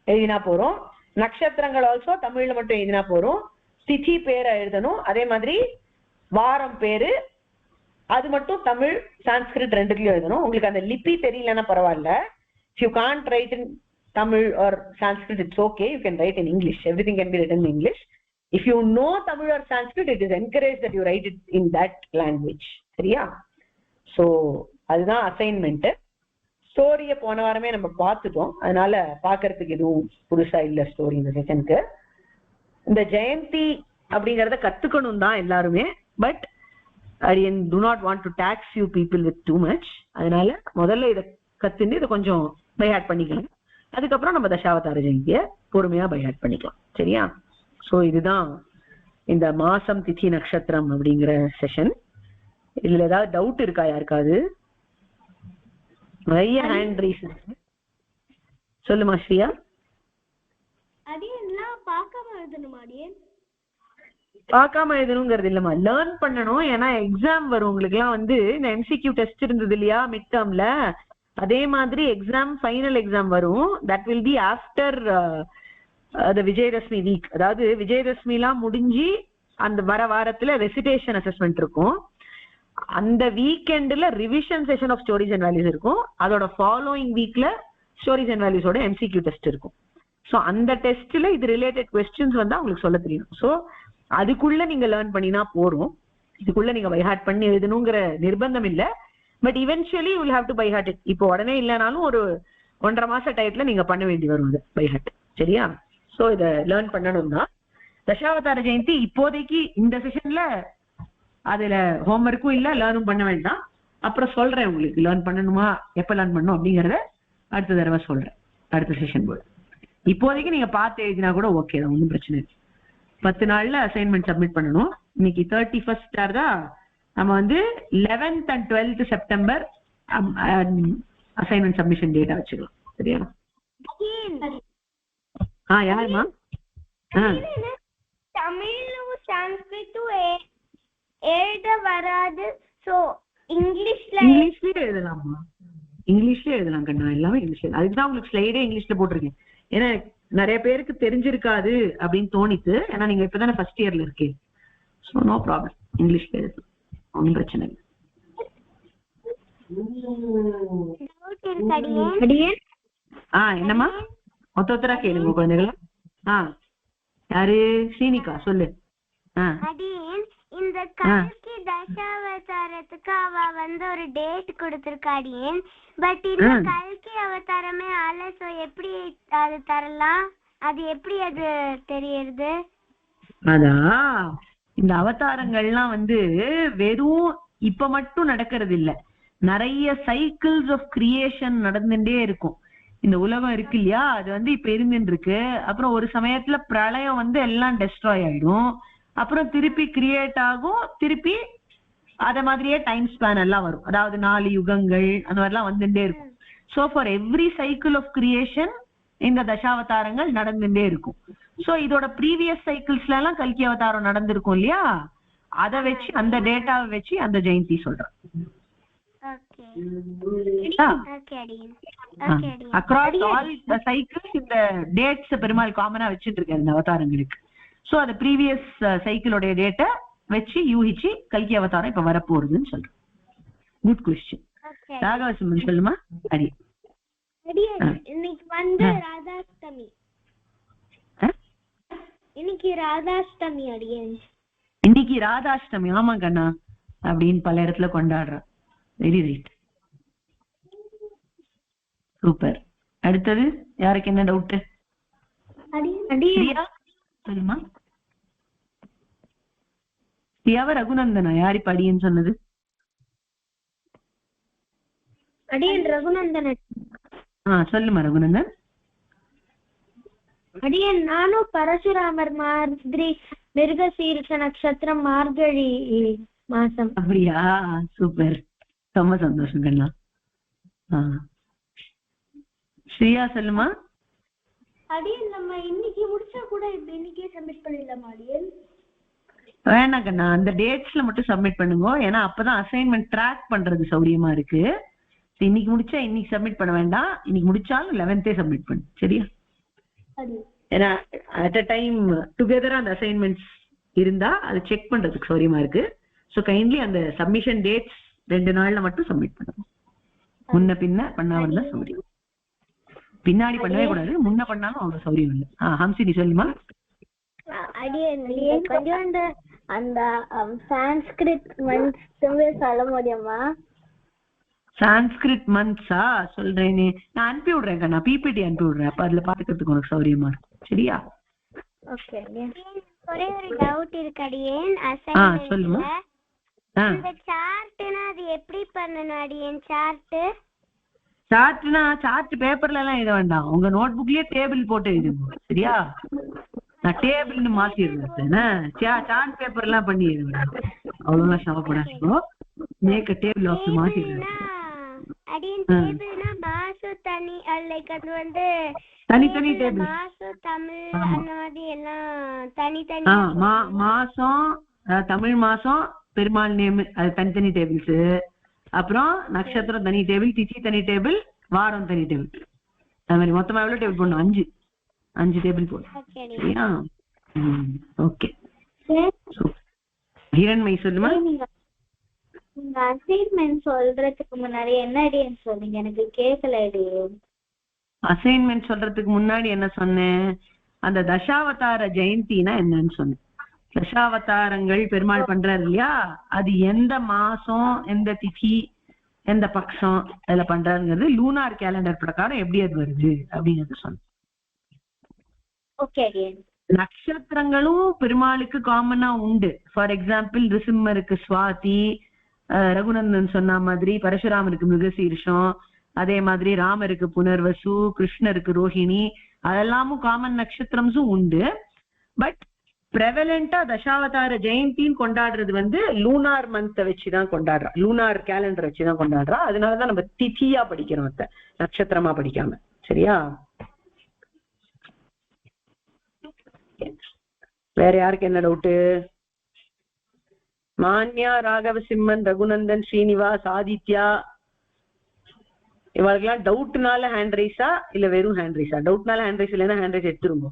Speaker 1: எழுதினா போறோம். நட்சத்திரங்கள் ஆல்சோ தமிழ்ல மட்டும் எழுதினா போறோம். திதி பேரை எழுதணும். அதே மாதிரி வாரம் பேரு அது மட்டும் தமிழ் சான்ஸ்கிரிட் ரெண்டுலயும் எழுதணும். உங்களுக்கு அந்த லிபி தெரியலன்னா பரவாயில்ல. If you can't write in Tamil or Sanskrit, it's okay. You can write in English. Everything can be written in English. If you know Tamil or Sanskrit, it is encouraged that you write it in that language. சரியா? So அதுதான் அசைன்மெண்ட். ஸ்டோரிய போன வாரமே நம்ம பார்த்துட்டோம், அதனால பாக்குறதுக்கு எதுவும் புதுசா இல்ல ஸ்டோரி இந்த செஷனுக்கு. இந்த ஜெயந்தி அப்படிங்கறத கத்துக்கணும் தான் எல்லாருமே. But I do not want to tax you people with too much. அதனால முதல்ல இதை கத்துன்னு இதை கொஞ்சம் பைஹார்ட் பண்ணிக்கலாம். அதுக்கப்புறம் நம்ம தசாவதார ஜெயந்திய பொறுமையா பைஹார்ட் பண்ணிக்கலாம், சரியா? சோ இதுதான் இந்த மாசம் திதி நட்சத்திரம் அப்படிங்கிற செஷன். இதுல ஏதாவது டவுட் இருக்கா யாருக்காவது? நிறைய ஹேண்ட் ரைஸ். சொல்லுமா ஸ்ரீயா.
Speaker 2: அடியெல்லாம் பார்க்காம எழுதணுமா அடியன்?
Speaker 1: பார்க்காம எழுதணுங்கிறது இல்லம்மா, லேர்ன் பண்ணணும். ஏன்னா எக்ஸாம் வரும் உங்களுக்கு எல்லாம் வந்து இந்த எம்சிக்யூ டெஸ்ட் இருந்தது இல்லையா மிட் டேர்ம்ல, அதே மாதிரி எக்ஸாம் ஃபைனல் எக்ஸாம் வரும். That will be after the Vijayadashami week. அதாவது விஜயதசமிலாம் முடிஞ்சு அந்த வர வாரத்துல ரெசிடேஷன் அசஸ்மெண்ட் இருக்கும். அந்த வீக்கெண்ட்ல revision session of stories and values இருக்கும். அதோட ஃபாலோயிங் வீக்ல ஸ்டோரிஸ் அண்ட் வேல்யூஸோட எம்சிக்யூ டெஸ்ட் இருக்கும். ஸோ அந்த டெஸ்ட்ல இது ரிலேட்டட் கொஸ்டின்ஸ் வந்து உங்களுக்கு சொல்ல தெரியும். ஸோ அதுக்குள்ள நீங்க லேர்ன் பண்ணினா போறோம். இதுக்குள்ள நீங்க பைஹார்ட் பண்ணி எழுதணுங்கிற நிர்பந்தம் இல்லை. But eventually you will have to by heart it. இப்போ உடனே இல்லைனாலும் ஒரு 1.5 மாச டயத்துல நீங்க பண்ண வேண்டி வரும் அது பைஹார்ட். சரியா? ஸோ இதை லேர்ன் பண்ணணும்னா தசாவதார ஜெயந்தி இப்போதைக்கு இந்த செஷன்ல அதுல ஹோம்ஒர்க்கும் இல்ல, லேர்னும் பண்ண வேண்டாம். அப்புறம் சொல்றேன் உங்களுக்கு லேர்ன் பண்ணணுமா எப்ப லேர்ன் பண்ணணும் அப்படிங்கறத அடுத்த தடவை சொல்றேன் அடுத்த செஷன் போது. இப்போதைக்கு நீங்க பார்த்து எழுதினா கூட ஓகே தான், ஒன்றும் பிரச்சனை இல்லை. 10 நாள்ல அசைன்மெண்ட் சப்மிட் பண்ணணும். இன்னைக்கு 31st தான். நம்ம வந்து 11th and 12th September assignment submission data வச்சுக்கலாம். சரியா? யாருமா?
Speaker 2: தமிழும் சான்ஸ்கிரிட்டும் எழுத வராது. சோ இங்கிலீஷ்லயே
Speaker 1: எழுதலாமா? இங்கிலீஷ்லயே எழுதலாம் கண்ணா, எல்லாமே இங்கிலீஷ்ல. அதுக்குதான் உங்களுக்கு ஸ்லைடே இங்கிலீஷ்ல போட்டிருக்கேன். ஏன்னா நிறைய பேருக்கு தெரிஞ்சிருக்காது அப்படின்னு தோணித்து. ஏன்னா நீங்க இப்பதானே ஃபர்ஸ்ட் இயர்ல இருக்கீங்க. ஸோ நோ ப்ராப்ளம், இங்கிலீஷ்ல எழுதலாம், ஒன்றும் பிரச்சனை இல்லை. என்னம்மா ஒத்தரா கேளுங்க குழந்தைகளா. யாரு? ஸ்ரீனிகா சொல்லு.
Speaker 2: இந்த கல்கி தசாவதாரத்துக்கு அவ வந்து ஒரு டேட் கொடுத்திருக்காடியேன். பட் இந்த கல்கி அவதாரமே ஆல. சோ எப்படி அது தரலாம்? அது எப்படி அது தெரியுது?
Speaker 1: அதான் இந்த அவதாரங்கள்லாம் வந்து வெறும் இப்ப மட்டும் நடக்கிறது இல்ல, நிறைய சைக்கிள்ஸ் ஆஃப் கிரியேஷன் நடந்துட்டே இருக்கும். இந்த உலகம் இருக்கு இல்லையா, அது வந்து இப்ப இருந்துட்டு இருக்கு. அப்புறம் ஒரு சமயத்துல பிரளயம் வந்து எல்லாம் டெஸ்ட்ராய் ஆயிடும். அப்புறம் திருப்பி கிரியேட் ஆகும், திருப்பி அத மாதிரியே டைம் ஸ்பேன் எல்லாம் வரும். அதாவது 4 யுகங்கள் அந்த மாதிரிலாம் வந்துட்டே இருக்கும். So for every cycle of creation இந்த தசாவதாரங்கள் நடந்துட்டே இருக்கும். சோ இதோட ப்ரீவியஸ் சைக்கிள்ஸ்ல எல்லாம் கல்கி அவதாரம் நடந்திருக்கும் இல்லையா, அதை வச்சு அந்த டேட்டாவை வச்சு அந்த ஜெயந்தி சொல்றேன். அக்ராஸ் ஆல் தி சைக்கிள்ஸ் இந்த டேட்ஸ் பெருமாள் காமனா வச்சுட்டு இருக்காரு இந்த அவதாரங்களுக்கு. சோ அது ப்ரீவியஸ் சைக்கிளோட டேட்டா வச்சு யூகிச்சு கல்கி அவதாரம் இப்ப வரப்போறதுன்னு சொல்றேன். Good question. ராகவசிம்மன் சொல்லுமா. அடி
Speaker 2: இன்னைக்கு வந்து ராதாஷ்டமி. இன்னைக்கு ராதாஷ்டமி அடியேன்.
Speaker 1: இன்னைக்கு ராதாஷ்டமி. ஆமா கண்ணா, அப்படின்னு பல இடத்துல கொண்டாடுறேன். Very right, super. அடுத்தது யாருக்கு என்ன டவுட்? சொல்லுமா. யாவ ரகுநந்தனா? யாரு இப்ப அடியன்னு சொன்னது?
Speaker 2: அடியன் ரகுநந்தன்.
Speaker 1: சொல்லுமா ரகுநந்தன்.
Speaker 2: அடியன் நானும் பரசுராமர் மாதிரி மிருகசீரிஷ நட்சத்திரம் மார்கழி மாசம்.
Speaker 1: அப்படியா? சூப்பர், ரொம்ப சந்தோஷம் கண்ணா. ஸ்ரீயா சொல்லுமா.
Speaker 2: அடியன் நம்ம இன்னைக்கு முடிச்சா கூட இன்னைக்கே சப்மிட் பண்ணிடலாமா அடியன்?
Speaker 1: வேணாம் கண்ணா, அந்த டேட்ஸ்ல மட்டும் சப்மிட் பண்ணுங்க. ஏன்னா அப்பதான் அசைன்மெண்ட் ட்ராக் பண்றது சௌரியமா இருக்கு. இன்னைக்கு முடிச்சா இன்னைக்கு சப்மிட் பண்ண வேண்டாம், இன்னைக்கு முடிச்சாலும் 11th சப்மிட் பண்ணு. சரியா? ஏன்னா அட் அ டைம் டுகெதரா அந்த அசைன்மெண்ட்ஸ் இருந்தா அது செக் பண்றதுக்கு சௌரியமா இருக்கு. ஸோ கைண்ட்லி அந்த சப்மிஷன் டேட்ஸ் 2 நாள்ல மட்டும் சப்மிட் பண்ணணும். முன்ன பின்ன பண்ணாம இருந்தா சௌரியம். பின்னாடி பண்ணவே கூடாது, முன்ன பண்ணாலும் அவங்க சௌரியம் இல்லை. ஹம்சி நீ சொல்லுமா.
Speaker 2: கொஞ்சம் அந்த சான்ஸ்கிரிட் மந்த்ஸ் சொல்ல முடியுமா?
Speaker 1: சான்ஸ்கிரிட் மந்த்ஸா சொல்றேனே, நான் அனுப்பி விடுறேன் கண்ணா, பிபிடி அனுப்பி விடுறேன். அப்ப அதுல பாத்துக்கிறதுக்கு உனக்கு சௌரியமா இருக்கும். சரியா?
Speaker 2: ஓகே. ஒரே ஒரு டவுட் இருக்கு அடியேன்.
Speaker 1: சொல்லுமா.
Speaker 2: இந்த சார்ட்னா அது எப்படி பண்ணணும் அடியேன்?
Speaker 1: சார்ட்னா சார்ட் பேப்பர்ல எல்லாம் எழுத வேண்டாம், உங்க நோட் புக்லயே டேபிள் போட்டு எழுதுங்க. சரியா? நான் டேபிள்னு மாத்திடுறேன். சார்ட் பேப்பர் எல்லாம் பண்ணி எழுத வேண்டாம், அவ்வளவுதான் சமப்படாது. மேக் டேபிள் ஆஃப் மாத்திடுறேன்.
Speaker 2: அடியன் டேபிள்னா மாசு தனி லைக் அது வந்து
Speaker 1: தனித்தனி டேபிள்.
Speaker 2: மாசு தமிழ் அந்த மாதிரி எல்லாம் தனித்தனி.
Speaker 1: மாசம் தமிழ் மாசம் பெருமாள் நேம் அது தனித்தனி டேபிள்ஸ். அப்புறம் நட்சத்திரம் தனி டேபிள், திதி தனி டேபிள், வாரம் தனி டேபிள். அது மாதிரி மொத்தமா எவ்வளவு டேபிள் போடணும்? 5 டேபிள் போடணும். சரியா? ஓகே. ஹிரண்மை சொல்லுமா.
Speaker 2: நீங்க அசைன்மெண்ட் சொல்றதுக்கு முன்னாடி என்ன அடியன் சொன்னீங்க? எனக்கு கேட்கல அடியன்.
Speaker 1: அசைன்மெண்ட் சொல்றதுக்கு முன்னாடி என்ன சொன்னேன்? அந்த தசாவதார ஜெயந்தினா என்னன்னு சொன்னேன். தசாவதாரங்கள் பெருமாள் பண்றாரு இல்லையா, அது எந்த மாசம், எந்த திதி, எந்த பக்ஷம் அதுல பண்றாருங்கிறது லூனார் கேலண்டர் பிரகாரம் எப்படி அது வருது அப்படிங்கிறது சொன்னேன். நட்சத்திரங்களும் பெருமாளுக்கு காமனா உண்டு. ஃபார் எக்ஸாம்பிள் ரிசிம்மருக்கு சுவாதி, ரகுநந்தன் சொன்ன மாதிரி பரசுராமருக்கு மிருகசீர்ஷம், அதே மாதிரி ராமருக்கு புனர்வசு, கிருஷ்ணருக்கு ரோஹிணி, அதெல்லாமும் காமன் நட்சத்திரம்ஸும் உண்டு. பட் பிரவலண்டா தசாவதார ஜெயந்தின்னு கொண்டாடுறது வந்து லூனார் மந்த்தை வச்சுதான் கொண்டாடுறா, லூனார் கேலண்டர் வச்சுதான் கொண்டாடுறா. அதனாலதான் நம்ம திதியா படிக்கிறோம், நட்சத்திரமா படிக்காம. சரியா? வேற யாருக்கு என்ன டவுட்டு? மான்யா, ராகவசிம்மன், ரகுநந்தன், ஸ்ரீனிவாஸ், ஆதித்யா, இவங்களுக்கெல்லாம் டவுட்னால ஹேண்ட் ரைஸா இல்ல வெறும் ஹேண்ட் ரைஸா? டவுட்னால ஹேண்ட் ரைஸ் இல்லைன்னா ஹேண்ட் ரைஸ் எடுத்துருங்க.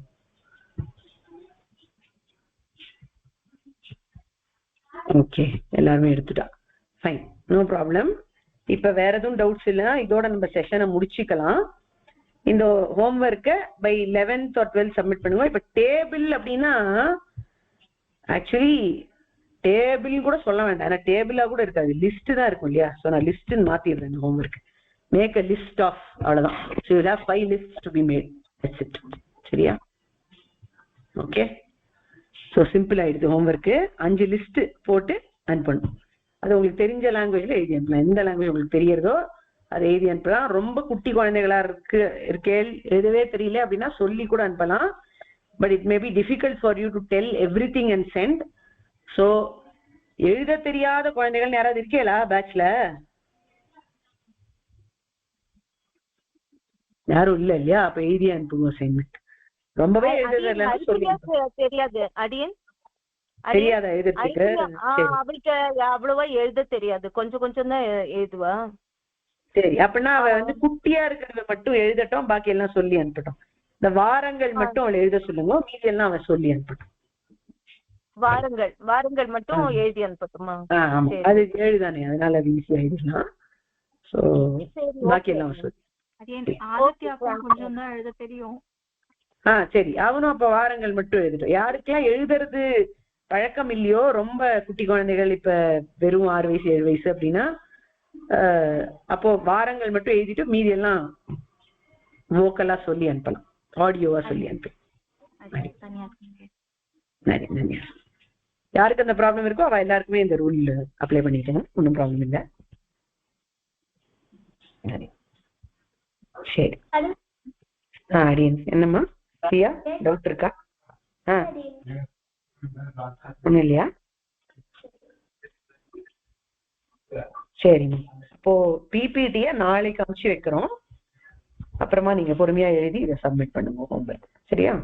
Speaker 1: ஓகே, எல்லாருமே எடுத்துட்டா. Fine, no problem. இப்ப வேற எதுவும் டவுட்ஸ் இல்லைன்னா இதோட நம்ம செஷனை முடிச்சுக்கலாம். இந்த ஹோம்ஒர்க்கை by 11th or 12th submit பண்ணுவோம். இப்ப டேபிள் அப்படின்னா ஆக்சுவலி டேபிள் கூட சொல்ல வேண்டாம், ஏன்னா டேபிளா கூட இருக்காது, லிஸ்ட் தான் இருக்கும் இல்லையா. ஸோ நான் லிஸ்ட்னு மாத்திடுறேன் இந்த homework. Make a list of, அவ்வளவுதான். So you have 5 lists to be made. That's it. சரியா? ஓகே. ஸோ சிம்பிள் ஆயிடுது ஹோம்ஒர்க்கு. 5 லிஸ்ட் போட்டு அனுப்பணும். அது உங்களுக்கு தெரிஞ்ச லாங்குவேஜ்ல எழுதி அனுப்பலாம். எந்த லாங்குவேஜ் உங்களுக்கு தெரியறதோ அதை எழுதி அனுப்பலாம். ரொம்ப குட்டி குழந்தைகளா இருக்கேள் எழுதவே தெரியல அப்படின்னா சொல்லி கூட அனுப்பலாம். But it may be difficult for you to tell everything and send. So எழுத தெரியாத குழந்தைகள் யாராவது இருக்கீங்களா பேட்ச்ல? யாரும் இல்ல இல்லையா? அப்ப எழுதி அனுப்புங்க அசைன்மெண்ட். ரொம்பவே
Speaker 5: தெரியாது அடியன்,
Speaker 1: தெரியாதா எழுதுறதுக்கு?
Speaker 5: அவளுக்கு அவ்வளவா எழுத தெரியாது, கொஞ்சம் கொஞ்சம் தான் எழுதுவா.
Speaker 1: சரி, அப்படின்னா அவ வந்து குட்டியா இருக்கிறத மட்டும் எழுதட்டும், பாக்கி எல்லாம் சொல்லி அனுப்பட்டும். இந்த வாரங்கள் மட்டும் அவளை எழுத சொல்லுங்க, மீதி எல்லாம் அவன் சொல்லி அனுப்பட்டும்.
Speaker 5: வாரங்கள் மட்டும் எழுதி அனுப்பட்டுமா?
Speaker 1: அது எழுதானே, அதனால அது ஈஸியா எழுதலாம். சோ பாக்கி எல்லாம் அவன் சொல்லி.
Speaker 3: கொஞ்சம் தான் எழுத தெரியும்.
Speaker 1: சரி, அவனும் அப்ப வாரங்கள் மட்டும் எழுதட்டும். யாருக்கெல்லாம் எழுதுறது பழக்கம் இல்லையோ, ரொம்ப குட்டி குழந்தைகள், இப்ப வெறும் 6 வயசு 7 வயசு அப்படின்னா அப்போ வாரங்கள் மட்டும் எழுதிட்டு மீதி எல்லாம் வோக்கலா சொல்லி அனுப்பலாம், ஆடியோவா சொல்லி அனுப்பலாம். யாருக்கு அந்த ப்ராப்ளம் இருக்கோ அவ எல்லாருக்குமே இந்த ரூல் அப்ளை பண்ணிட்டேன், ஒன்றும் ப்ராப்ளம் இல்லை. சரி, அடியன் என்னம்மா பிரியா, டவுட் இருக்கா? ஒண்ணும் இல்லையா? சரிம்மா, இப்போ பிபிடிய நாளைக்கு அனுப்பிச்சு வைக்கிறோம். அப்புறமா நீங்க பொறுமையா எழுதி இதை சப்மிட் பண்ணுங்க ஹோம்ஒர்க். சரியா?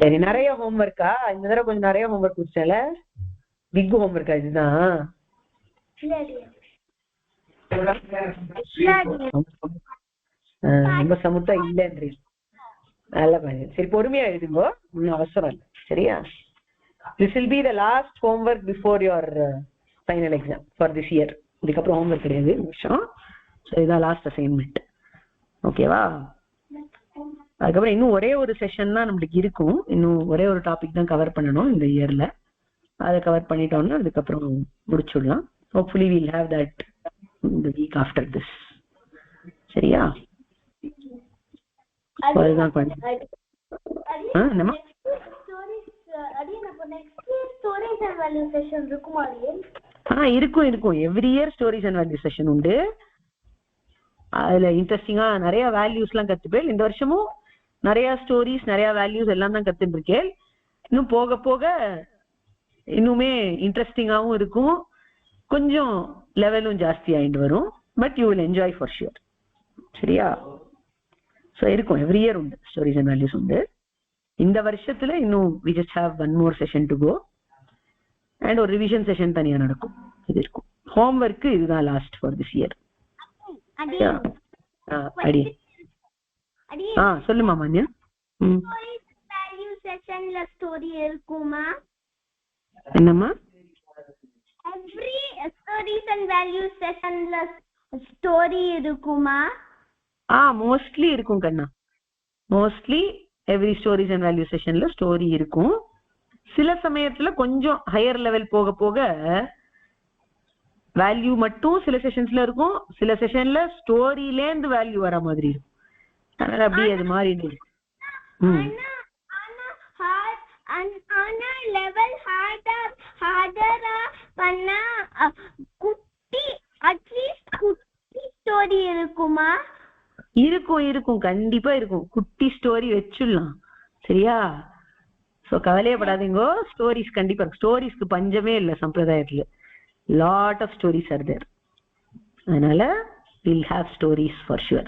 Speaker 1: சரி, நிறைய ஹோம்ஒர்க்கா? இந்த தடவை கொஞ்சம் நிறைய ஹோம்ஒர்க் கொடுத்தல. பிக் ஹோம்ஒர்க்கா இதுதான்? ரொம்ப சமுத்தா இல்லன்றீங்க. நல்ல பையன். சரி, பொறுமையா எழுதுங்க, ஒன்னும் அவசரம் இல்லை. சரியா? This will be the last homework before your final exam for this year. இதுக்கப்புறம் ஹோம்ஒர்க் கிடையாது நிமிஷம். ஸோ இதான் லாஸ்ட் அசைன்மெண்ட். ஓகேவா? அதுக்கப்புறம் இன்னும் ஒரே ஒரு செஷன் தான் நம்மளுக்கு இருக்கும். இன்னும் ஒரே ஒரு டாபிக் தான் கவர் பண்ணணும் இந்த இயர்ல. அதை கவர் பண்ணிட்டோம்னா அதுக்கப்புறம் முடிச்சுடலாம். Hopefully we'll have that the week after this. சரியா? அதுதான் என்னம்மா இருக்கும். Every year stories and value session உண்டு. அதுல இன்ட்ரெஸ்டிங்கா நிறைய வேல்யூஸ் எல்லாம் கத்துப்பேன். இந்த வருஷமும் நிறைய ஸ்டோரிஸ், நிறைய வேல்யூஸ் எல்லாம் தான் கத்துட்டு இருக்கேன். இன்னும் போக போக இன்னுமே இன்ட்ரெஸ்டிங்காவும் இருக்கும். கொஞ்சம் லெவலும் ஜாஸ்தி ஆயிட்டு வரும். But you will enjoy for shear. சரியா? ஸோ இருக்கும், எவ்ரி இயர் உண்டு ஸ்டோரிஸ் அண்ட் வேல்யூஸ் உண்டு. இந்த வருஷத்துல இன்னும் we just have one more session to go and ஒரு ரிவிஷன் செஷன் தனியா நடக்கும். இது இருக்கும். ஹோம்வொர்க் இதுதான் லாஸ்ட் ஃபார் திஸ் இயர். அடி சொல்லுமா மான்யா.
Speaker 2: வேல்யூ செஷன்ல ஸ்டோரி இருக்குமா?
Speaker 1: என்னம்மா?
Speaker 2: எவ்ரி ஸ்டோரிஸ் அண்ட் வேல்யூ செஷன்ல ஸ்டோரி இருக்குமா?
Speaker 1: மோஸ்ட்லி இருக்கும் கண்ணா. Mostly every stories and value செஷன்ல ஸ்டோரி இருக்கும். சில சமயத்துல கொஞ்சம் ஹையர் லெவல் போக போக வேல்யூ மட்டும் சில செஷன்ஸ்ல இருக்கும், சில செஷன்ல ஸ்டோரியில இருந்து வேல்யூ வர மாதிரி இருக்கும். அதனால அப்படியே அது மாதிரி இருக்கும்.
Speaker 2: ஆனா லெவல் ஹார்டரா பண்ணா குட்டி அட்லீஸ்ட் குட்டி ஸ்டோரி இருக்குமா?
Speaker 1: இருக்கும் கண்டிப்பா இருக்கும். குட்டி ஸ்டோரி வச்சிடலாம். சரியா? சோ கவலையப்படாதீங்க. ஸ்டோரிஸ் கண்டிப்பா இருக்கு. ஸ்டோரிஸ்க்கு பஞ்சமே இல்லை சம்பிரதாயத்துல. Lot of stories are there. அதனால we'll have stories for sure.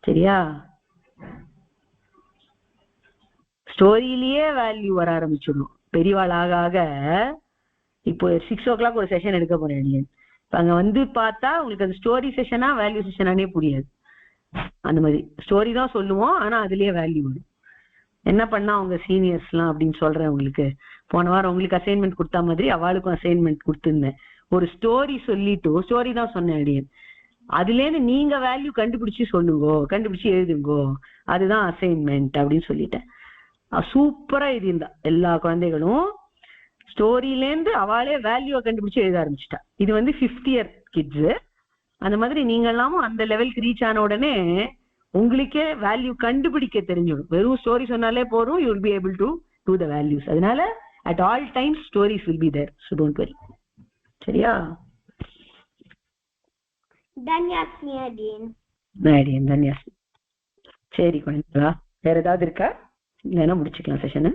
Speaker 1: சரியா? ஸ்டோரியிலேயே வேல்யூ வர ஆரம்பிச்சிடணும். பெரியவாள் ஆக ஆக இப்போ 6 o'clock ஒரு செஷன் எடுக்க போறேன் நீ. அங்க வந்து பார்த்தா உங்களுக்கு அது ஸ்டோரி செஷனா வேல்யூ செஷனானே புரியாது. அந்த மாதிரி ஸ்டோரி தான் சொல்லுவோம், ஆனா அதுலயே வேல்யூ வரும். என்ன பண்ணா அவங்க சீனியர்ஸ்லாம் அப்படின்னு சொல்றேன் உங்களுக்கு. போன வாரம் உங்களுக்கு அசைன்மெண்ட் கொடுத்தா மாதிரி அவளுக்கும் அசைன்மெண்ட் கொடுத்துருந்தேன். ஒரு ஸ்டோரி சொல்லிட்டு ஸ்டோரி தான் சொன்னேன் அடியன். அதுல இருந்து நீங்க வேல்யூ கண்டுபிடிச்சு சொல்லுங்கோ, கண்டுபிடிச்சு எழுதுங்கோ, அதுதான் அசைன்மெண்ட் அப்படின்னு சொல்லிட்டேன். சூப்பரா எழுதியிருந்தா எல்லா குழந்தைகளும். ஸ்டோரியில இருந்து அவளே வேல்யூவை கண்டுபிடிச்சு எழுத ஆரம்பிச்சுட்டா. இது வந்து 5th year கிட்ஸ். அந்த மாதிரி நீங்க எல்லாமும் அந்த லெவலுக்கு ரீச் ஆன உடனே உங்களுக்கே வேல்யூ கண்டுபிடிக்க தெரிஞ்சிடும். வெறும் ஸ்டோரி சொன்னாலே போதும், you will be able to do the values. அதனால at all times stories will be there, so don't worry. சரியா?
Speaker 2: தன்யாஸ்மி அடியன்.
Speaker 1: தன்யாஸ்மி. சரி குழந்தைங்களா, வேற ஏதாவது இருக்கா? இல்லைன்னா முடிச்சுக்கலாம் செஷனை.